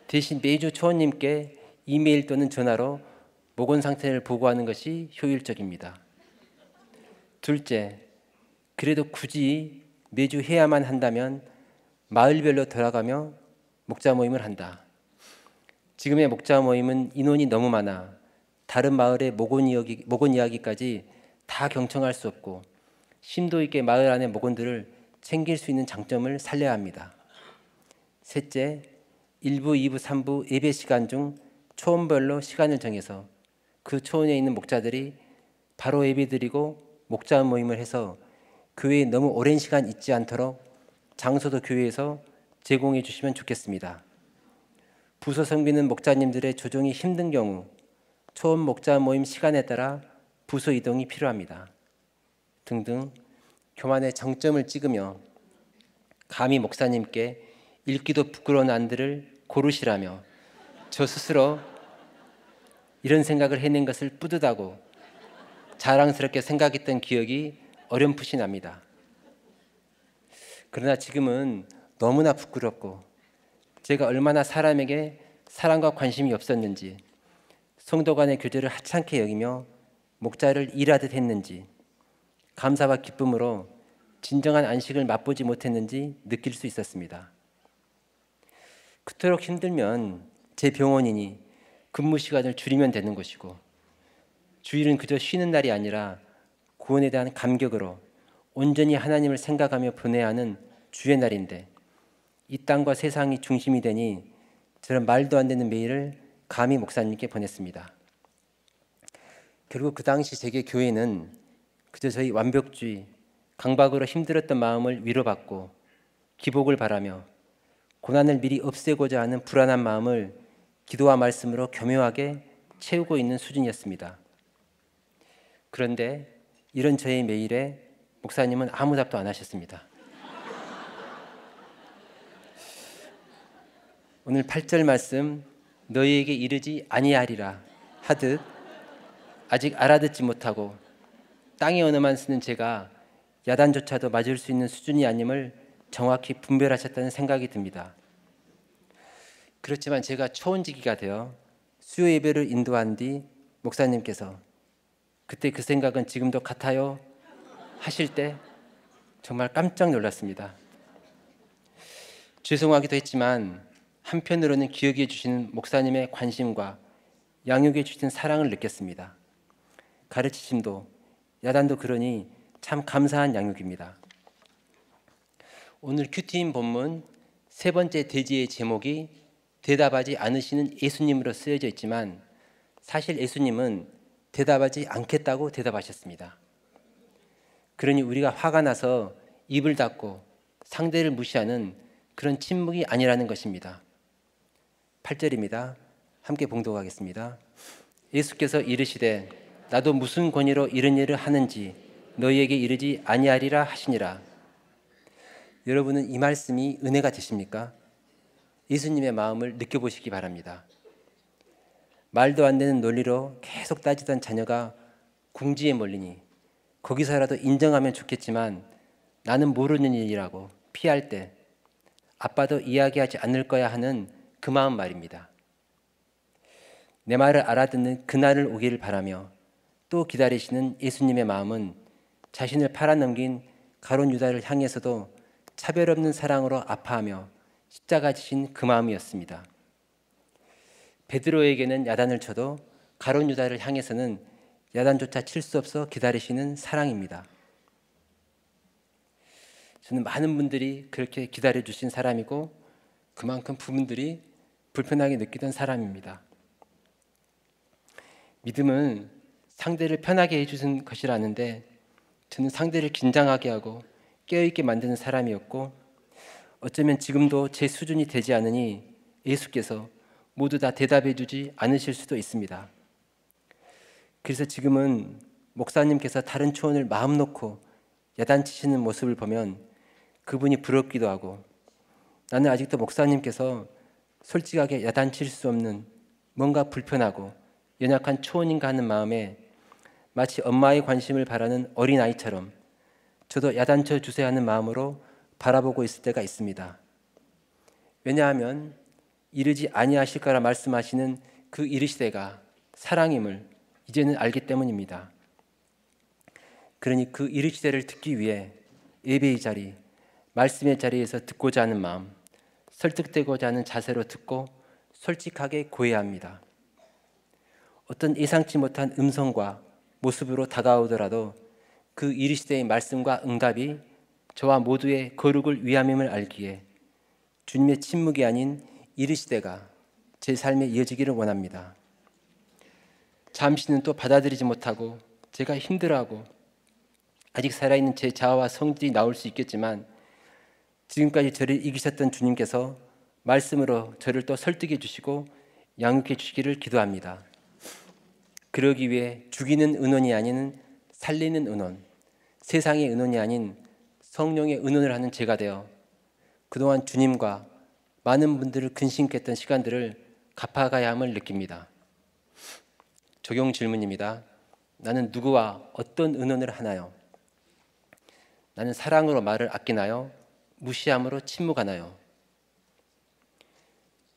대신 매주 초원님께 이메일 또는 전화로 목원 상태를 보고하는 것이 효율적입니다. 둘째, 그래도 굳이 매주 해야만 한다면 마을별로 돌아가며 목자 모임을 한다. 지금의 목자 모임은 인원이 너무 많아 다른 마을의 목원 이야기까지 다 경청할 수 없고 심도 있게 마을 안의 목원들을 챙길 수 있는 장점을 살려야 합니다. 셋째, 1부, 2부, 3부 예배 시간 중 초원별로 시간을 정해서 그 초원에 있는 목자들이 바로 예배 드리고 목자 모임을 해서 교회에 너무 오랜 시간 있지 않도록 장소도 교회에서 제공해 주시면 좋겠습니다. 부서 섬기는 목자님들의 조정이 힘든 경우 초원 목자 모임 시간에 따라 부서 이동이 필요합니다. 등등 교만의 정점을 찍으며 감히 목사님께 읽기도 부끄러운 안들을 고르시라며 저 스스로 이런 생각을 해낸 것을 뿌듯하고 자랑스럽게 생각했던 기억이 어렴풋이 납니다. 그러나 지금은 너무나 부끄럽고 제가 얼마나 사람에게 사랑과 관심이 없었는지 성도 간의 교제를 하찮게 여기며 목자를 일하듯 했는지 감사와 기쁨으로 진정한 안식을 맛보지 못했는지 느낄 수 있었습니다. 그토록 힘들면 제 병원이니 근무 시간을 줄이면 되는 것이고 주일은 그저 쉬는 날이 아니라 구원에 대한 감격으로 온전히 하나님을 생각하며 보내야 하는 주의 날인데 이 땅과 세상이 중심이 되니 저런 말도 안 되는 메일을 감히 목사님께 보냈습니다. 결국 그 당시 제게 교회는 그저 저희 완벽주의, 강박으로 힘들었던 마음을 위로받고 기복을 바라며 고난을 미리 없애고자 하는 불안한 마음을 기도와 말씀으로 교묘하게 채우고 있는 수준이었습니다. 그런데 이런 저의 메일에 목사님은 아무 답도 안 하셨습니다. 오늘 8절 말씀 너희에게 이르지 아니하리라 하듯 아직 알아듣지 못하고 땅의 언어만 쓰는 제가 야단조차도 맞을 수 있는 수준이 아님을 정확히 분별하셨다는 생각이 듭니다. 그렇지만 제가 초원지기가 되어 수요 예배를 인도한 뒤 목사님께서 그때 그 생각은 지금도 같아요 하실 때 정말 깜짝 놀랐습니다. 죄송하기도 했지만 한편으로는 기억해 주시는 목사님의 관심과 양육해 주신 사랑을 느꼈습니다. 가르치심도 야단도 그러니 참 감사한 양육입니다. 오늘 큐티인 본문 세 번째 대지의 제목이 대답하지 않으시는 예수님으로 쓰여져 있지만 사실 예수님은 대답하지 않겠다고 대답하셨습니다. 그러니 우리가 화가 나서 입을 닫고 상대를 무시하는 그런 침묵이 아니라는 것입니다. 8절입니다. 함께 봉독하겠습니다. 예수께서 이르시되 나도 무슨 권위로 이런 일을 하는지 너희에게 이르지 아니하리라 하시니라. 여러분은 이 말씀이 은혜가 되십니까? 예수님의 마음을 느껴보시기 바랍니다. 말도 안 되는 논리로 계속 따지던 자녀가 궁지에 몰리니 거기서라도 인정하면 좋겠지만 나는 모르는 일이라고 피할 때 아빠도 이야기하지 않을 거야 하는 그 마음 말입니다. 내 말을 알아듣는 그날을 오기를 바라며 또 기다리시는 예수님의 마음은 자신을 팔아넘긴 가룟 유다를 향해서도 차별 없는 사랑으로 아파하며 십자가 지신 그 마음이었습니다. 베드로에게는 야단을 쳐도 가룟 유다를 향해서는 야단조차 칠 수 없어 기다리시는 사랑입니다. 저는 많은 분들이 그렇게 기다려주신 사람이고 그만큼 부분들이 불편하게 느끼던 사람입니다. 믿음은 상대를 편하게 해주는 것이라는데 저는 상대를 긴장하게 하고 깨어있게 만드는 사람이었고 어쩌면 지금도 제 수준이 되지 않으니 예수께서 모두 다 대답해 주지 않으실 수도 있습니다. 그래서 지금은 목사님께서 다른 초원을 마음 놓고 야단치시는 모습을 보면 그분이 부럽기도 하고 나는 아직도 목사님께서 솔직하게 야단칠 수 없는 뭔가 불편하고 연약한 초원인가 하는 마음에 마치 엄마의 관심을 바라는 어린아이처럼 저도 야단쳐 주세요 하는 마음으로 바라보고 있을 때가 있습니다. 왜냐하면 이르지 아니하실 거라 말씀하시는 그 이르시되가 사랑임을 이제는 알기 때문입니다. 그러니 그 이르시되를 듣기 위해 예배의 자리, 말씀의 자리에서 듣고자 하는 마음, 설득되고자 하는 자세로 듣고 솔직하게 고해야 합니다. 어떤 예상치 못한 음성과 모습으로 다가오더라도 그 이르시되의 말씀과 응답이 저와 모두의 거룩을 위함임을 알기에 주님의 침묵이 아닌 이르시되가 제 삶에 이어지기를 원합니다. 잠시는 또 받아들이지 못하고 제가 힘들어하고 아직 살아있는 제 자아와 성질이 나올 수 있겠지만 지금까지 저를 이기셨던 주님께서 말씀으로 저를 또 설득해 주시고 양육해 주시기를 기도합니다. 그러기 위해 죽이는 의논이 아닌 살리는 의논, 세상의 의논이 아닌 성령의 의논을 하는 제가 되어 그동안 주님과 많은 분들을 근심케 했던 시간들을 갚아가야 함을 느낍니다. 적용 질문입니다. 나는 누구와 어떤 의논을 하나요? 나는 사랑으로 말을 아끼나요? 무시함으로 침묵하나요?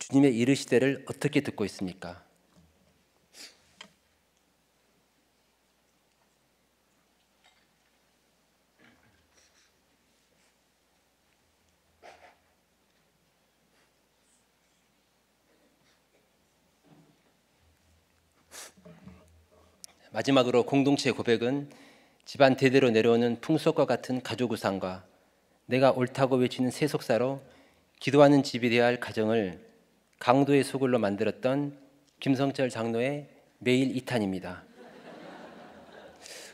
주님의 이르시되를 어떻게 듣고 있습니까? 마지막으로 공동체 고백은 집안 대대로 내려오는 풍속과 같은 가족 우상과 내가 옳다고 외치는 세속사로 기도하는 집이 되어야 할 가정을 강도의 소굴로 만들었던 김성철 장로의 매일 2탄입니다.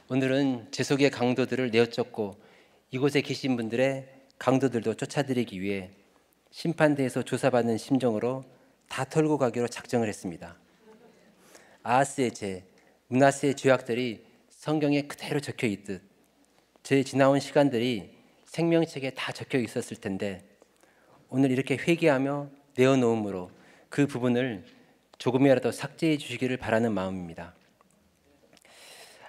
오늘은 제 속의 강도들을 내어쫓고 이곳에 계신 분들의 강도들도 쫓아드리기 위해 심판대에서 조사받는 심정으로 다 털고 가기로 작정을 했습니다. 아하스의 죄, 므낫세의 죄악들이 성경에 그대로 적혀 있듯 제 지나온 시간들이 생명책에 다 적혀 있었을 텐데 오늘 이렇게 회개하며 내어놓음으로 그 부분을 조금이라도 삭제해 주시기를 바라는 마음입니다.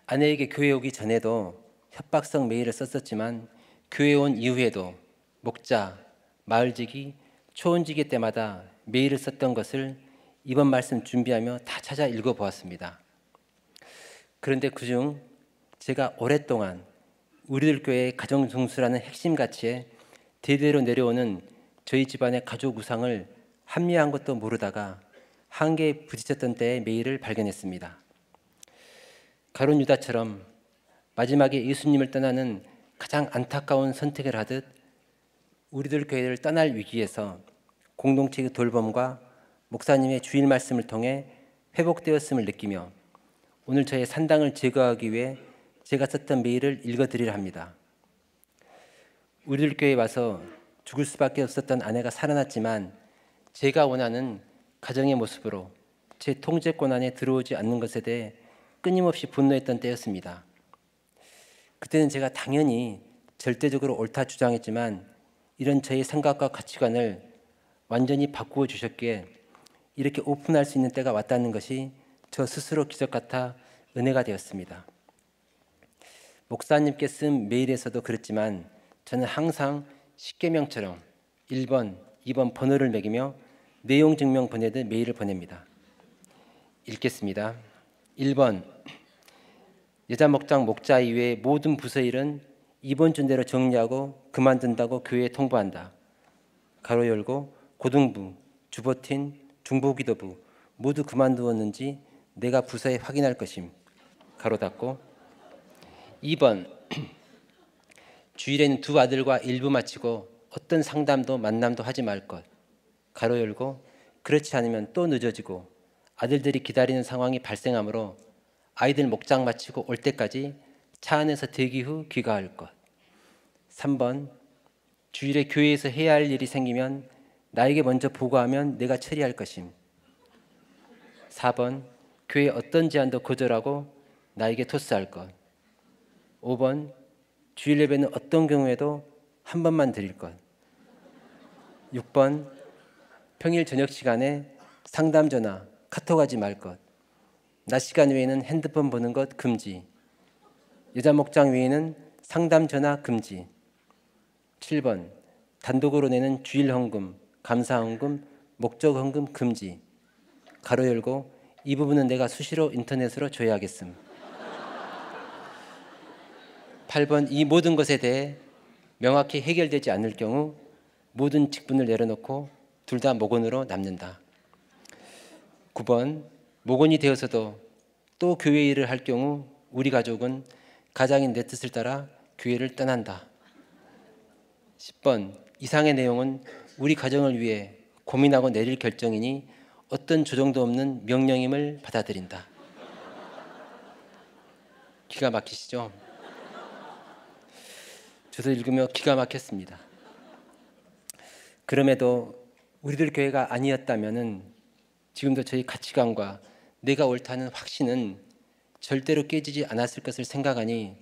아내에게 교회 오기 전에도 협박성 메일을 썼었지만 교회 온 이후에도 목자, 마을지기, 초원지기 때마다 메일을 썼던 것을 이번 말씀 준비하며 다 찾아 읽어보았습니다. 그런데 그중 제가 오랫동안 우리들 교회의 가정성수라는 핵심 가치에 대대로 내려오는 저희 집안의 가족 우상을 합리화한 것도 모르다가 한계에 부딪혔던 때의 메일을 발견했습니다. 가룟 유다처럼 마지막에 예수님을 떠나는 가장 안타까운 선택을 하듯 우리들 교회를 떠날 위기에서 공동체의 돌봄과 목사님의 주일 말씀을 통해 회복되었음을 느끼며 오늘 저의 산당을 제거하기 위해 제가 썼던 메일을 읽어드리려 합니다. 우리들 교회에 와서 죽을 수밖에 없었던 아내가 살아났지만 제가 원하는 가정의 모습으로 제 통제권 안에 들어오지 않는 것에 대해 끊임없이 분노했던 때였습니다. 그때는 제가 당연히 절대적으로 옳다 주장했지만 이런 저의 생각과 가치관을 완전히 바꾸어 주셨기에 이렇게 오픈할 수 있는 때가 왔다는 것이 저 스스로 기적 같아 은혜가 되었습니다. 목사님께 쓴 메일에서도 그랬지만 저는 항상 십계명처럼 1번, 2번 번호를 매기며 내용 증명 보내듯 메일을 보냅니다. 읽겠습니다. 1번, 여자 목장 목자 이외의 모든 부서 일은 이번 주 내로 정리하고 그만둔다고 교회에 통보한다. 가로 열고 고등부, 주보팀, 중보기도부 모두 그만두었는지 내가 부서에 확인할 것임. 가로 닫고 2번 주일에는 두 아들과 일부 마치고 어떤 상담도 만남도 하지 말 것. 가로 열고 그렇지 않으면 또 늦어지고 아들들이 기다리는 상황이 발생하므로 아이들 목장 마치고 올 때까지 차 안에서 대기 후 귀가할 것. 3번 주일에 교회에서 해야 할 일이 생기면 나에게 먼저 보고하면 내가 처리할 것임. 4번 교회 어떤 제안도 거절하고 나에게 토스할 것. 5번 주일 예배는 어떤 경우에도 한 번만 드릴 것. 6번 평일 저녁 시간에 상담 전화, 카톡하지 말 것. 낮 시간 외에는 핸드폰 보는 것 금지. 여자 목장 외에는 상담 전화 금지. 7번 단독으로 내는 주일 헌금, 감사 헌금, 목적 헌금 금지. 가로 열고 이 부분은 내가 수시로 인터넷으로 조회하겠음. 8번 이 모든 것에 대해 명확히 해결되지 않을 경우 모든 직분을 내려놓고 둘 다 목원으로 남는다. 9번 목원이 되어서도 또 교회 일을 할 경우 우리 가족은 가장인 내 뜻을 따라 교회를 떠난다. 10번 이상의 내용은 우리 가정을 위해 고민하고 내릴 결정이니 어떤 조정도 없는 명령임을 받아들인다. 기가 막히시죠? 저도 읽으며 기가 막혔습니다. 그럼에도 우리들 교회가 아니었다면은 지금도 저희 가치관과 내가 옳다는 확신은 절대로 깨지지 않았을 것을 생각하니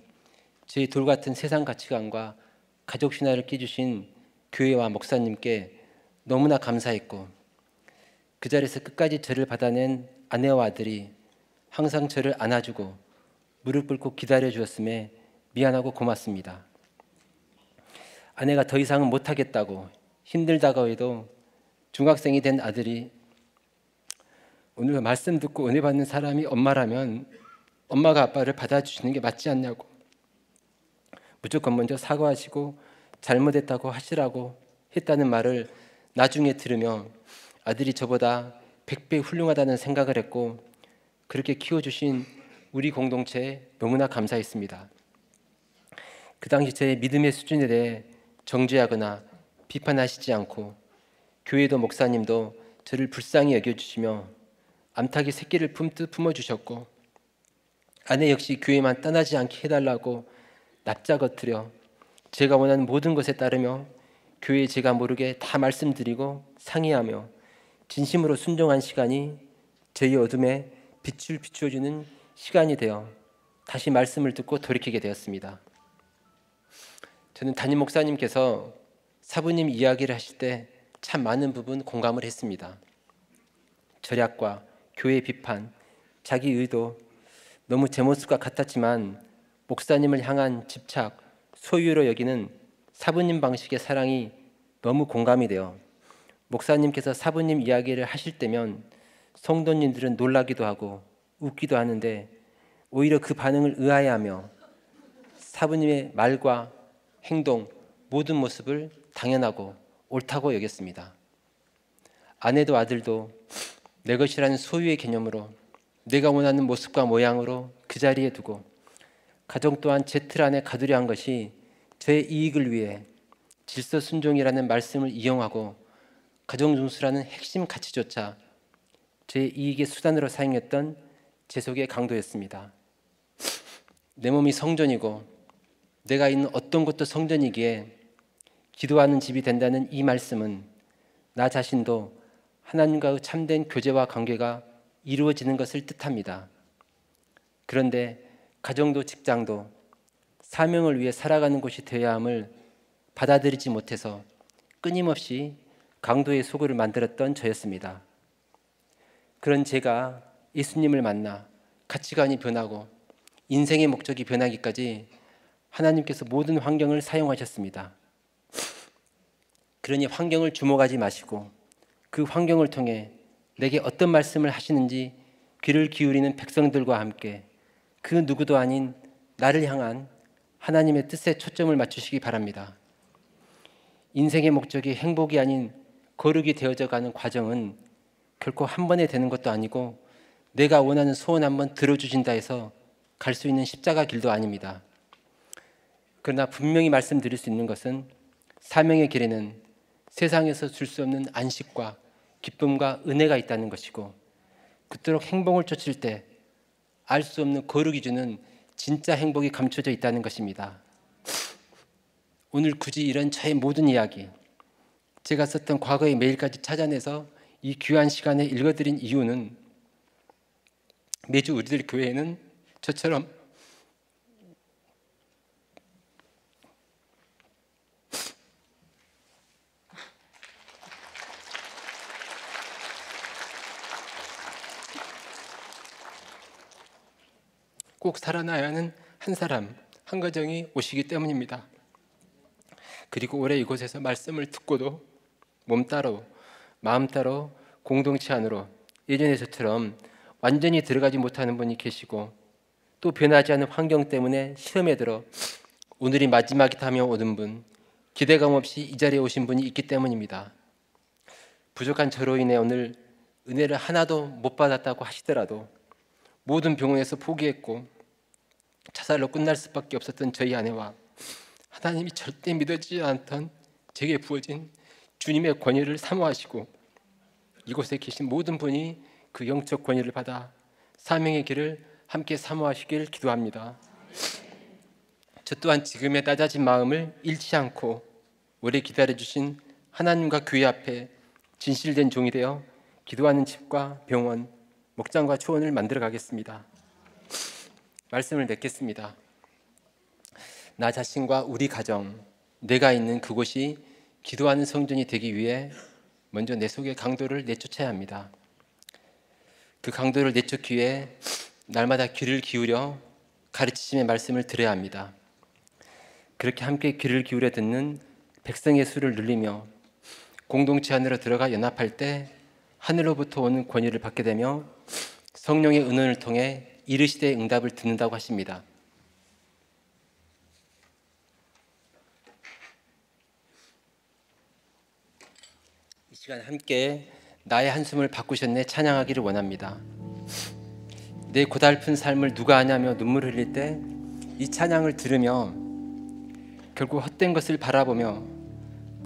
저희 돌 같은 세상 가치관과 가족 신화를 깨주신 교회와 목사님께 너무나 감사했고 그 자리에서 끝까지 저를 받아낸 아내와 아들이 항상 저를 안아주고 무릎 꿇고 기다려 주었음에 미안하고 고맙습니다. 아내가 더 이상은 못하겠다고 힘들다고 해도 중학생이 된 아들이 오늘 말씀 듣고 은혜 받는 사람이 엄마라면 엄마가 아빠를 받아주시는 게 맞지 않냐고 무조건 먼저 사과하시고 잘못했다고 하시라고 했다는 말을 나중에 들으며 아들이 저보다 100배 훌륭하다는 생각을 했고 그렇게 키워주신 우리 공동체에 너무나 감사했습니다. 그 당시 저의 믿음의 수준에 대해 정죄하거나 비판하시지 않고 교회도 목사님도 저를 불쌍히 여겨주시며 암탉이 새끼를 품듯 품어주셨고 아내 역시 교회만 떠나지 않게 해달라고 납작엎드려 제가 원하는 모든 것에 따르며 교회에 제가 모르게 다 말씀드리고 상의하며 진심으로 순종한 시간이 저희 어둠에 빛을 비추어주는 시간이 되어 다시 말씀을 듣고 돌이키게 되었습니다. 저는 담임 목사님께서 사부님 이야기를 하실 때 참 많은 부분 공감을 했습니다. 절약과 교회 비판, 자기 의도 너무 제 모습과 같았지만 목사님을 향한 집착, 소유로 여기는 사부님 방식의 사랑이 너무 공감이 되어 목사님께서 사부님 이야기를 하실 때면 성도님들은 놀라기도 하고 웃기도 하는데 오히려 그 반응을 의아해하며 사부님의 말과 행동 모든 모습을 당연하고 옳다고 여겼습니다. 아내도 아들도 내 것이라는 소유의 개념으로 내가 원하는 모습과 모양으로 그 자리에 두고 가정 또한 제 틀 안에 가두려 한 것이 저의 이익을 위해 질서 순종이라는 말씀을 이용하고 가정 중수라는 핵심 가치조차 제 이익의 수단으로 사용했던 제 속의 강도였습니다. 내 몸이 성전이고 내가 있는 어떤 곳도 성전이기에 기도하는 집이 된다는 이 말씀은 나 자신도 하나님과의 참된 교제와 관계가 이루어지는 것을 뜻합니다. 그런데 가정도 직장도 사명을 위해 살아가는 곳이 되어야 함을 받아들이지 못해서 끊임없이 강도의 소굴을 만들었던 저였습니다. 그런 제가 예수님을 만나 가치관이 변하고 인생의 목적이 변하기까지 하나님께서 모든 환경을 사용하셨습니다. 그러니 환경을 주목하지 마시고 그 환경을 통해 내게 어떤 말씀을 하시는지 귀를 기울이는 백성들과 함께 그 누구도 아닌 나를 향한 하나님의 뜻에 초점을 맞추시기 바랍니다. 인생의 목적이 행복이 아닌 거룩이 되어져 가는 과정은 결코 한 번에 되는 것도 아니고 내가 원하는 소원 한번 들어주신다 해서 갈 수 있는 십자가 길도 아닙니다. 그러나 분명히 말씀드릴 수 있는 것은 사명의 길에는 세상에서 줄 수 없는 안식과 기쁨과 은혜가 있다는 것이고, 그토록 행복을 쫓을 때 알 수 없는 거룩이 주는 진짜 행복이 감춰져 있다는 것입니다. 오늘 굳이 이런 저의 모든 이야기, 제가 썼던 과거의 메일까지 찾아내서 이 귀한 시간에 읽어드린 이유는 매주 우리들 교회에는 저처럼 꼭 살아나야 하는 한 사람, 한 가정이 오시기 때문입니다. 그리고 올해 이곳에서 말씀을 듣고도 몸 따로 마음 따로 공동체 안으로 예전에 저처럼 완전히 들어가지 못하는 분이 계시고, 또 변하지 않은 환경 때문에 시험에 들어 오늘이 마지막이라며 오는 분, 기대감 없이 이 자리에 오신 분이 있기 때문입니다. 부족한 저로 인해 오늘 은혜를 하나도 못 받았다고 하시더라도 모든 병원에서 포기했고 자살로 끝날 수밖에 없었던 저희 아내와 하나님이 절대 믿어지지 않던 제게 부어진 주님의 권위를 사모하시고 이곳에 계신 모든 분이 그 영적 권위를 받아 사명의 길을 함께 사모하시길 기도합니다. 저 또한 지금의 낮아진 마음을 잃지 않고 오래 기다려주신 하나님과 교회 앞에 진실된 종이 되어 기도하는 집과 병원, 목장과 초원을 만들어 가겠습니다. 말씀을 맺겠습니다. 나 자신과 우리 가정, 내가 있는 그곳이 기도하는 성전이 되기 위해 먼저 내 속의 강도를 내쫓아야 합니다. 그 강도를 내쫓기 위해 날마다 귀를 기울여 가르치심의 말씀을 들어야 합니다. 그렇게 함께 귀를 기울여 듣는 백성의 수를 늘리며 공동체 안으로 들어가 연합할 때 하늘로부터 오는 권위를 받게 되며 성령의 은원을 통해 이르시되 응답을 듣는다고 하십니다. 이 시간 함께 나의 한숨을 바꾸셨네 찬양하기를 원합니다. 내 고달픈 삶을 누가 아냐며 눈물 흘릴 때 이 찬양을 들으며 결국 헛된 것을 바라보며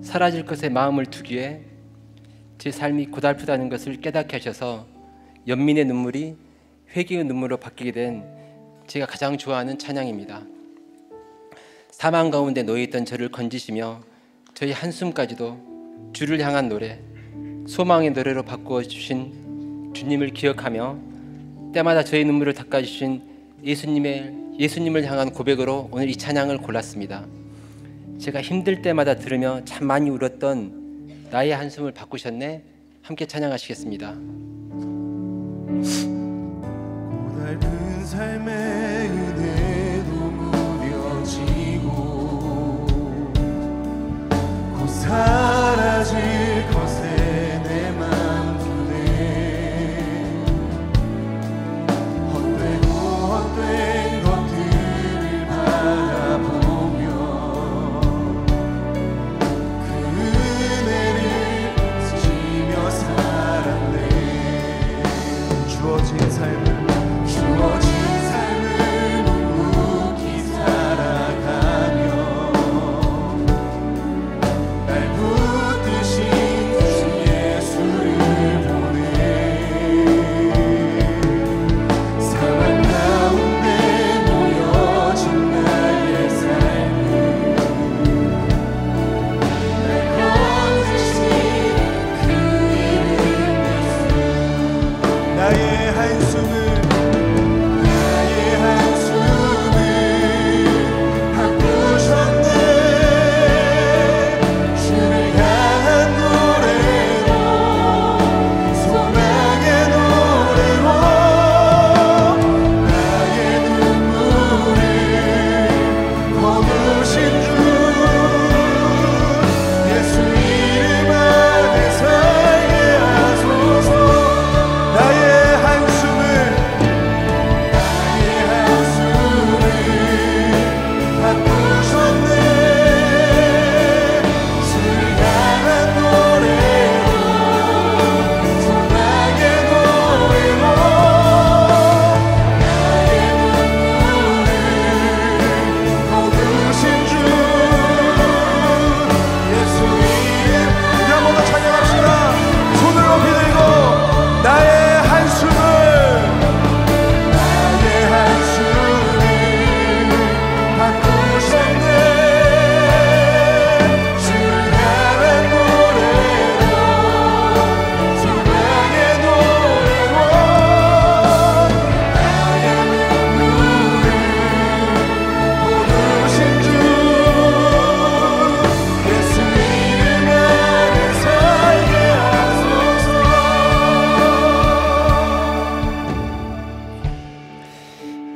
사라질 것에 마음을 두기에 제 삶이 고달프다는 것을 깨닫게 하셔서 연민의 눈물이 회개의 눈물로 바뀌게 된 제가 가장 좋아하는 찬양입니다. 사망 가운데 놓여있던 저를 건지시며 저희 한숨까지도 주를 향한 노래, 소망의 노래로 바꾸어 주신 주님을 기억하며 때마다 저희 눈물을 닦아주신 예수님을 향한 고백으로 오늘 이 찬양을 골랐습니다. 제가 힘들 때마다 들으며 참 많이 울었던 나의 한숨을 바꾸셨네, 함께 찬양하시겠습니다. 고달픈 삶의 은혜도 무뎌지고 곧 사라질 것에 내 맘 두네 헛된 것들을 바라보며 그 은혜를 스치며 살았네. 주어진 삶을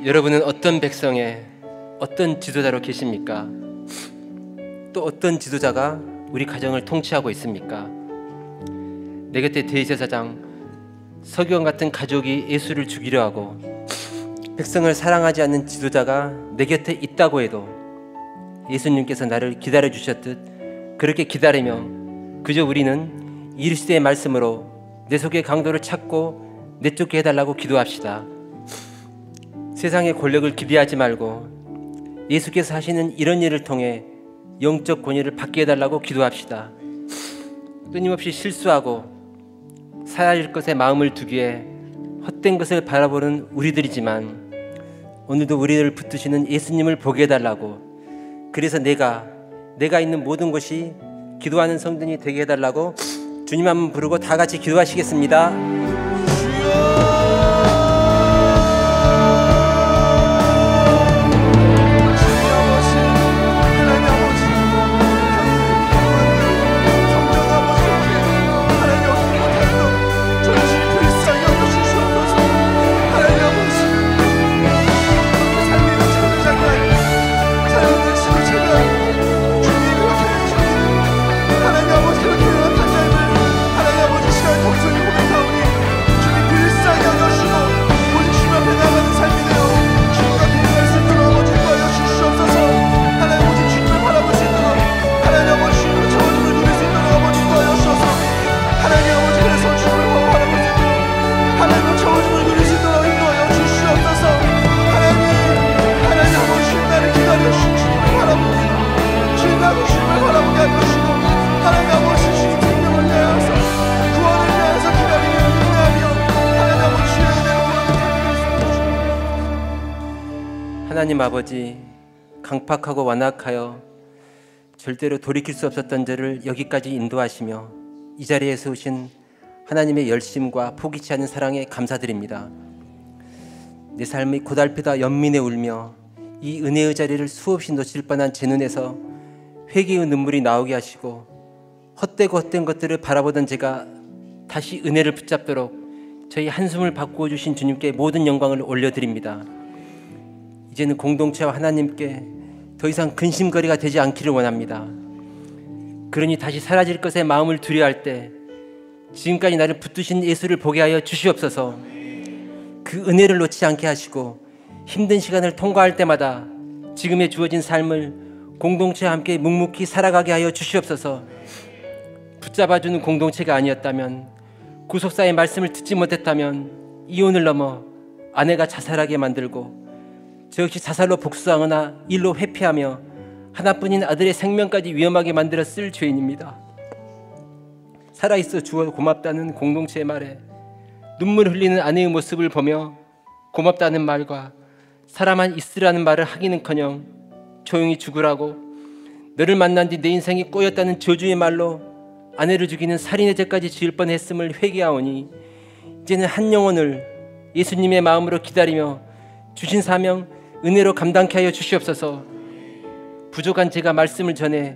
여러분은 어떤 백성의 어떤 지도자로 계십니까? 또 어떤 지도자가 우리 가정을 통치하고 있습니까? 내 곁에 대제사장 서기관 같은 가족이 예수를 죽이려 하고 백성을 사랑하지 않는 지도자가 내 곁에 있다고 해도 예수님께서 나를 기다려 주셨듯 그렇게 기다리며 그저 우리는 이 시대의 말씀으로 내 속의 강도를 찾고 내쫓게 해달라고 기도합시다. 세상의 권력을 기대하지 말고 예수께서 하시는 이런 일을 통해 영적 권위를 받게 해달라고 기도합시다. 끊임없이 실수하고 사라질 것에 마음을 두기에 헛된 것을 바라보는 우리들이지만 오늘도 우리를 붙드시는 예수님을 보게 해달라고, 그래서 내가 있는 모든 곳이 기도하는 성전이 되게 해달라고 주님 한번 부르고 다 같이 기도하시겠습니다. 하나님 아버지, 강팍하고 완악하여 절대로 돌이킬 수 없었던 저를 여기까지 인도하시며 이 자리에 세우신 하나님의 열심과 포기치 않는 사랑에 감사드립니다. 내 삶이 고달프다 연민에 울며 이 은혜의 자리를 수없이 놓칠 뻔한 제 눈에서 회개의 눈물이 나오게 하시고 헛되고 헛된 것들을 바라보던 제가 다시 은혜를 붙잡도록 저희 한숨을 바꾸어 주신 주님께 모든 영광을 올려드립니다. 이제는 공동체와 하나님께 더 이상 근심거리가 되지 않기를 원합니다. 그러니 다시 사라질 것에 마음을 두려워할 때 지금까지 나를 붙드신 예수를 보게 하여 주시옵소서. 그 은혜를 놓지 않게 하시고 힘든 시간을 통과할 때마다 지금의 주어진 삶을 공동체와 함께 묵묵히 살아가게 하여 주시옵소서. 붙잡아주는 공동체가 아니었다면, 구속사의 말씀을 듣지 못했다면 이혼을 넘어 아내가 자살하게 만들고 저 역시 자살로 복수하거나 일로 회피하며 하나뿐인 아들의 생명까지 위험하게 만들었을 죄인입니다. 살아있어 주어 고맙다는 공동체의 말에 눈물 흘리는 아내의 모습을 보며 고맙다는 말과 사람만 있으라는 말을 하기는커녕 조용히 죽으라고, 너를 만난 뒤 내 인생이 꼬였다는 저주의 말로 아내를 죽이는 살인의 죄까지 지을 뻔했음을 회개하오니 이제는 한 영혼을 예수님의 마음으로 기다리며 주신 사명 은혜로 감당케 하여 주시옵소서. 부족한 제가 말씀을 전해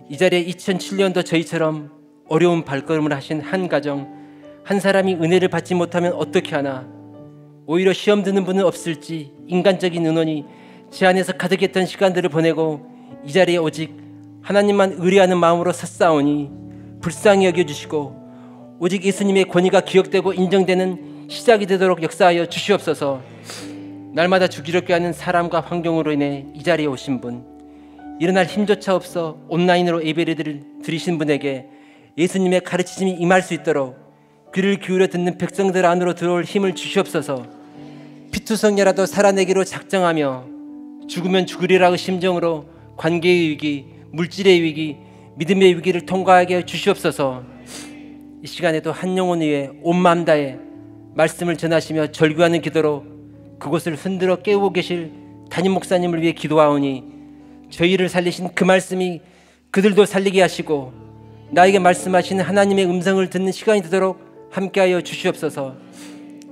이 자리에 2007년도 저희처럼 어려운 발걸음을 하신 한 가정, 한 사람이 은혜를 받지 못하면 어떻게 하나, 오히려 시험 드는 분은 없을지 인간적인 의논이 제 안에서 가득했던 시간들을 보내고 이 자리에 오직 하나님만 의뢰하는 마음으로 섰사오니 불쌍히 여겨주시고 오직 예수님의 권위가 기억되고 인정되는 시작이 되도록 역사하여 주시옵소서. 날마다 주기롭게 하는 사람과 환경으로 인해 이 자리에 오신 분, 일어날 힘조차 없어 온라인으로 예배를 드리신 분에게 예수님의 가르치심이 임할 수 있도록 귀를 기울여 듣는 백성들 안으로 들어올 힘을 주시옵소서. 피투성이라도 살아내기로 작정하며 죽으면 죽으리라의 심정으로 관계의 위기, 물질의 위기, 믿음의 위기를 통과하게 주시옵소서. 이 시간에도 한 영혼 위에 온 마음 다해 말씀을 전하시며 절규하는 기도로 그곳을 흔들어 깨우고 계실 담임 목사님을 위해 기도하오니 저희를 살리신 그 말씀이 그들도 살리게 하시고 나에게 말씀하시는 하나님의 음성을 듣는 시간이 되도록 함께하여 주시옵소서.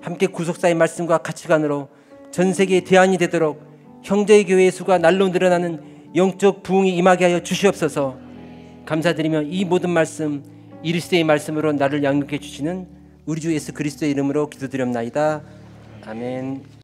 함께 구속사의 말씀과 가치관으로 전 세계의 대안이 되도록 형제의 교회의 수가 날로 늘어나는 영적 부흥이 임하게 하여 주시옵소서. 감사드리며 이 모든 말씀 이 시대의 말씀으로 나를 양육해 주시는 우리 주 예수 그리스도의 이름으로 기도드렸나이다. 아멘.